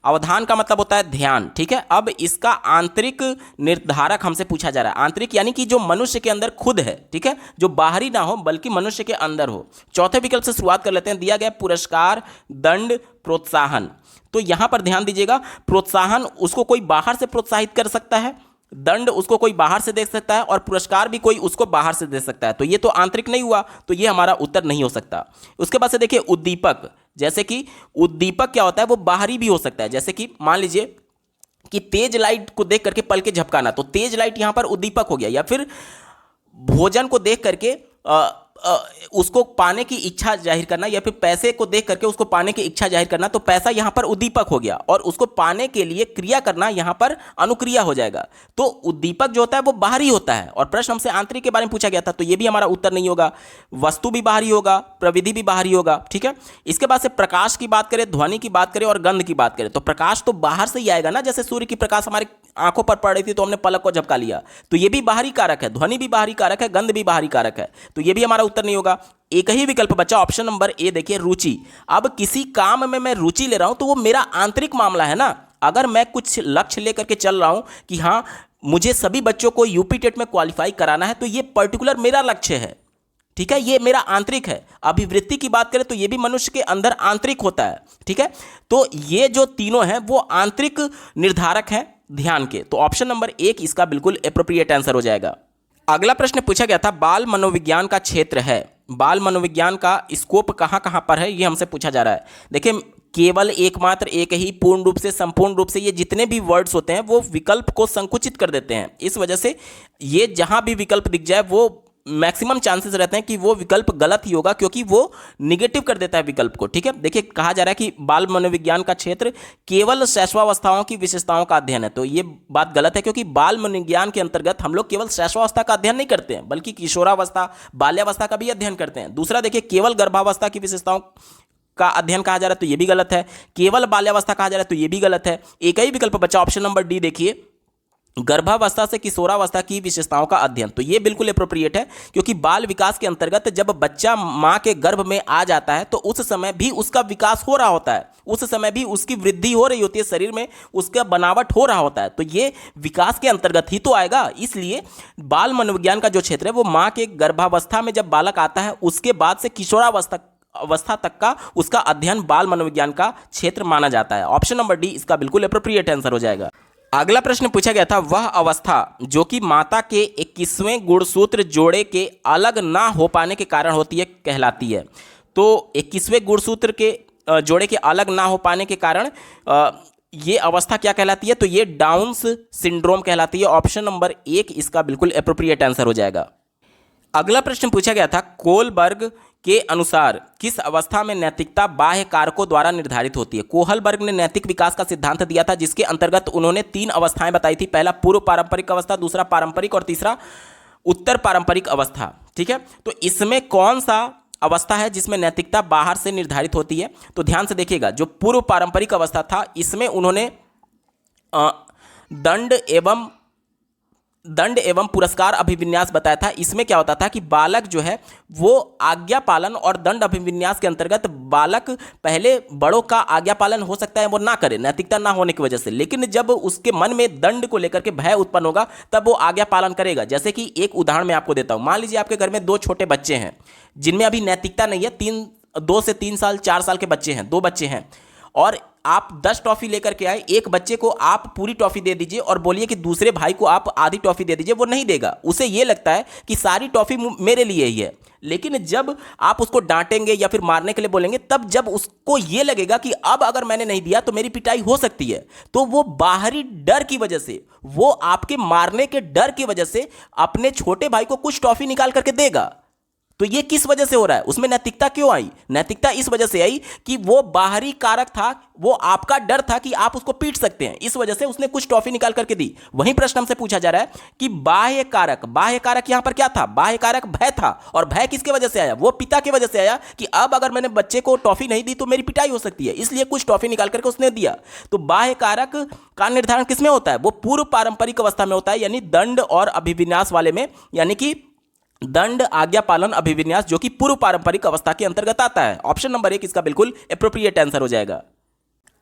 अवधान का मतलब होता है ध्यान, ठीक है। अब इसका आंतरिक निर्धारक हमसे पूछा जा रहा है। आंतरिक यानी कि जो मनुष्य के अंदर खुद है, ठीक है, जो बाहरी ना हो बल्कि मनुष्य के अंदर हो। चौथे विकल्प से शुरुआत कर लेते हैं। दिया गया पुरस्कार, दंड, प्रोत्साहन। तो यहां पर ध्यान दीजिएगा, प्रोत्साहन उसको कोई बाहर से प्रोत्साहित कर सकता है, दंड उसको कोई बाहर से दे सकता है, और पुरस्कार भी कोई उसको बाहर से दे सकता है। तो ये तो आंतरिक नहीं हुआ, तो ये हमारा उत्तर नहीं हो सकता। उसके बाद से देखिए उद्दीपक, जैसे कि उद्दीपक क्या होता है, वो बाहरी भी हो सकता है। जैसे कि मान लीजिए कि तेज लाइट को देख करके पलके झपकाना, तो तेज लाइट यहां पर उद्दीपक हो गया। या फिर भोजन को देख करके उसको पाने की इच्छा जाहिर करना, या फिर पैसे को देख करके उसको पाने की इच्छा जाहिर करना, तो पैसा यहां पर उद्दीपक हो गया, और उसको पाने के लिए क्रिया करना यहां पर अनुक्रिया हो जाएगा। तो उद्दीपक जो होता है वो बाहरी होता है, और प्रश्न हमसे आंतरिक के बारे में पूछा गया था, तो ये भी हमारा उत्तर नहीं होगा। वस्तु भी बाहरी होगा, प्रविधि भी बाहरी होगा, ठीक है। इसके बाद से प्रकाश की बात करें, ध्वनि की बात करें और गंध की बात करें, तो प्रकाश तो बाहर से ही आएगा ना। जैसे सूर्य की प्रकाश हमारे आंखों पर पड़ रही थी तो हमने पलक को झपका लिया, तो ये भी बाहरी कारक है। ध्वनि भी बाहरी कारक है, गंध भी बाहरी कारक है, तो ये भी हमारा उत्तर नहीं होगा। एक ही विकल्प बचा, ऑप्शन नंबर ए देखिए, रुचि। अब किसी काम में मैं रुचि ले रहा हूं तो वो मेरा आंतरिक मामला है ना। अगर मैं कुछ लक्ष्य लेकर के चल रहा हूं कि हाँ मुझे सभी बच्चों को यूपी टेट में क्वालिफाई कराना है, तो ये पर्टिकुलर मेरा लक्ष्य है, ठीक है, ये मेरा आंतरिक है। अभिवृत्ति की बात करें तो ये भी मनुष्य के अंदर आंतरिक होता है, ठीक है। तो ये जो तीनों हैं वो आंतरिक निर्धारक हैं ध्यान के। तो ऑप्शन नंबर एक इसका बिल्कुल एप्रोप्रिएट आंसर हो जाएगा। अगला प्रश्न पूछा गया था, बाल मनोविज्ञान का क्षेत्र है, बाल मनोविज्ञान का स्कोप कहाँ कहाँ पर है, ये हमसे पूछा जा रहा है। देखिए केवल एकमात्र एक ही, पूर्ण रूप से, संपूर्ण रूप से, ये जितने भी वर्ड्स होते हैं वो विकल्प को संकुचित कर देते हैं। इस वजह से ये जहां भी विकल्प दिख जाए वो मैक्सिमम चांसेस रहते हैं कि वो विकल्प गलत ही होगा, क्योंकि वो निगेटिव कर देता है विकल्प को, ठीक है। देखिए कहा जा रहा है कि बाल मनोविज्ञान का क्षेत्र केवल शैशवावस्थाओं की विशेषताओं का अध्ययन है, तो ये बात गलत है, क्योंकि बाल मनोविज्ञान के अंतर्गत हम लोग केवल शैशवावस्था का अध्ययन नहीं करते हैं, बल्कि किशोरावस्था, बाल्यावस्था का भी अध्ययन करते हैं। दूसरा देखिए, केवल गर्भावस्था की विशेषताओं का अध्ययन कहा जा रहा है, तो ये भी गलत है। केवल बाल्यावस्था कहा जा रहा है, तो ये भी गलत है। एक ही विकल्प बचा, ऑप्शन नंबर डी देखिए, गर्भावस्था से किशोरावस्था की विशेषताओं का अध्ययन, तो ये बिल्कुल एप्रोप्रिएट है, क्योंकि बाल विकास के अंतर्गत जब बच्चा मां के गर्भ में आ जाता है तो उस समय भी उसका विकास हो रहा होता है, उस समय भी उसकी वृद्धि हो रही होती है, शरीर में उसका बनावट हो रहा होता है, तो ये विकास के अंतर्गत ही तो आएगा। इसलिए बाल मनोविज्ञान का जो क्षेत्र है वो मां के गर्भावस्था में जब बालक आता है उसके बाद से किशोरावस्था तक का उसका अध्ययन बाल मनोविज्ञान का क्षेत्र माना जाता है। ऑप्शन नंबर डी इसका बिल्कुल एप्रोप्रिएट आंसर हो जाएगा। अगला प्रश्न पूछा गया था, वह अवस्था जो कि माता के 21वें गुणसूत्र जोड़े के अलग ना हो पाने के कारण होती है कहलाती है। तो 21वें गुणसूत्र के जोड़े के अलग ना हो पाने के कारण ये अवस्था क्या कहलाती है, तो ये डाउन्स सिंड्रोम कहलाती है। ऑप्शन नंबर एक इसका बिल्कुल एप्रोप्रिएट आंसर हो जाएगा। अगला प्रश्न पूछा गया था, कोहलबर्ग के अनुसार किस अवस्था में नैतिकता बाह्य कारकों द्वारा निर्धारित होती है। कोहलबर्ग ने नैतिक विकास का सिद्धांत दिया था, जिसके अंतर्गत उन्होंने 3 अवस्थाएं बताई थी। पहला पूर्व पारंपरिक अवस्था, दूसरा पारंपरिक और तीसरा उत्तर पारंपरिक अवस्था, ठीक है। तो इसमें कौन सा अवस्था है जिसमें नैतिकता बाहर से निर्धारित होती है, तो ध्यान से देखिएगा, जो पूर्व पारंपरिक अवस्था था इसमें उन्होंने दंड एवं पुरस्कार अभिविन्यास बताया था। इसमें क्या होता था कि बालक जो है वो आज्ञा पालन, और दंड अभिविन्यास के अंतर्गत बालक पहले बड़ों का आज्ञा पालन हो सकता है वो ना करे, नैतिकता ना होने की वजह से, लेकिन जब उसके मन में दंड को लेकर के भय उत्पन्न होगा तब वो आज्ञा पालन करेगा। जैसे कि एक उदाहरण मैं आपको देता हूं, मान लीजिए आपके घर में 2 छोटे बच्चे हैं जिनमें अभी नैतिकता नहीं है, 2 से 3 साल 4 साल के बच्चे हैं, 2 बच्चे हैं, और आप 10 टॉफी लेकर के आए, एक बच्चे को आप पूरी टॉफी दे दीजिए और बोलिए कि दूसरे भाई को आप आधी टॉफी दे दीजिए, वो नहीं देगा। उसे ये लगता है कि सारी टॉफी मेरे लिए ही है। लेकिन जब आप उसको डांटेंगे या फिर मारने के लिए बोलेंगे, तब जब उसको ये लगेगा कि अब अगर मैंने नहीं दिया तो मेरी पिटाई हो सकती है, तो वो बाहरी डर की वजह से, वो आपके मारने के डर की वजह से अपने छोटे भाई को कुछ टॉफी निकाल करके देगा। तो ये किस वजह से हो रहा है, उसमें नैतिकता क्यों आई? नैतिकता इस वजह से आई कि वो बाहरी कारक था, वो आपका डर था कि आप उसको पीट सकते हैं, इस वजह से उसने कुछ टॉफी निकाल करके दी। वहीं प्रश्न हमसे पूछा जा रहा है कि बाह्य कारक यहां पर क्या था? बाह्य कारक भय था, और भय किसके वजह से आया? वो पिता की वजह से आया कि अब अगर मैंने बच्चे को टॉफी नहीं दी तो मेरी पिटाई हो सकती है, इसलिए कुछ टॉफी निकाल करके उसने दिया। तो बाह्य कारक का निर्धारण किसमें होता है? वो पूर्व पारंपरिक अवस्था में होता है, यानी दंड और अभिविन्यास वाले में, यानी कि दंड आज्ञा पालन अभिविन्यास, जो कि पूर्व पारंपरिक अवस्था के अंतर्गत आता है। ऑप्शन नंबर 1 इसका बिल्कुल एप्रोप्रिएट आंसर हो जाएगा।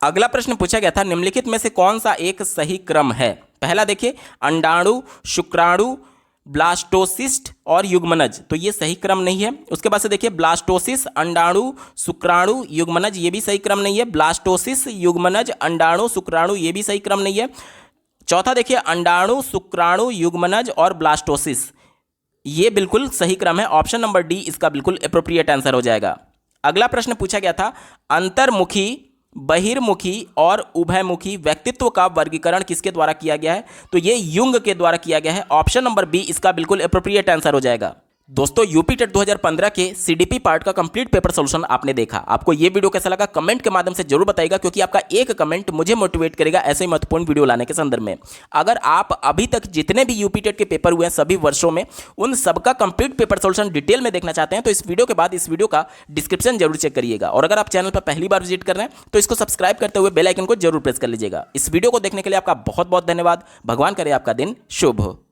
अगला प्रश्न पूछा गया था, निम्नलिखित में से कौन सा एक सही क्रम है? पहला देखिए, अंडाणु, शुक्राणु, ब्लास्टोसिस्ट और युग्मनज, तो ये सही क्रम नहीं है। उसके बाद से देखिए, ब्लास्टोसिस, अंडाणु, शुक्राणु, युग्मनज, ये भी सही क्रम नहीं है। ब्लास्टोसिस, युग्मनज, अंडाणु, शुक्राणु, ये भी सही क्रम नहीं है। चौथा देखिए, अंडाणु, शुक्राणु, युग्मनज और ब्लास्टोसिस, ये बिल्कुल सही क्रम है। ऑप्शन नंबर डी इसका बिल्कुल एप्रोप्रिएट आंसर हो जाएगा। अगला प्रश्न पूछा गया था, अंतर्मुखी, बहिर्मुखी और उभयमुखी व्यक्तित्व का वर्गीकरण किसके द्वारा किया गया है? तो ये युंग के द्वारा किया गया है। ऑप्शन नंबर बी इसका बिल्कुल एप्रोप्रिएट आंसर हो जाएगा। दोस्तों, यूपी टेट 2015 के सीडीपी पार्ट का कंप्लीट पेपर सोल्यूशन आपने देखा। आपको ये वीडियो कैसा लगा कमेंट के माध्यम से जरूर बताइएगा, क्योंकि आपका एक कमेंट मुझे मोटिवेट करेगा ऐसे ही महत्वपूर्ण वीडियो लाने के संदर्भ में। अगर आप अभी तक जितने भी यूपी टेट के पेपर हुए हैं सभी वर्षों में, उन सबका कंप्लीट पेपर सोल्यूशन डिटेल में देखना चाहते हैं, तो इस वीडियो के बाद इस वीडियो का डिस्क्रिप्शन जरूर चेक करिएगा। और अगर आप चैनल पर पहली बार विजिट कर रहे हैं तो इसको सब्सक्राइब करते हुए बेल आइकन को जरूर प्रेस कर लीजिएगा। इस वीडियो को देखने के लिए आपका बहुत बहुत धन्यवाद। भगवान करे आपका दिन शुभ हो।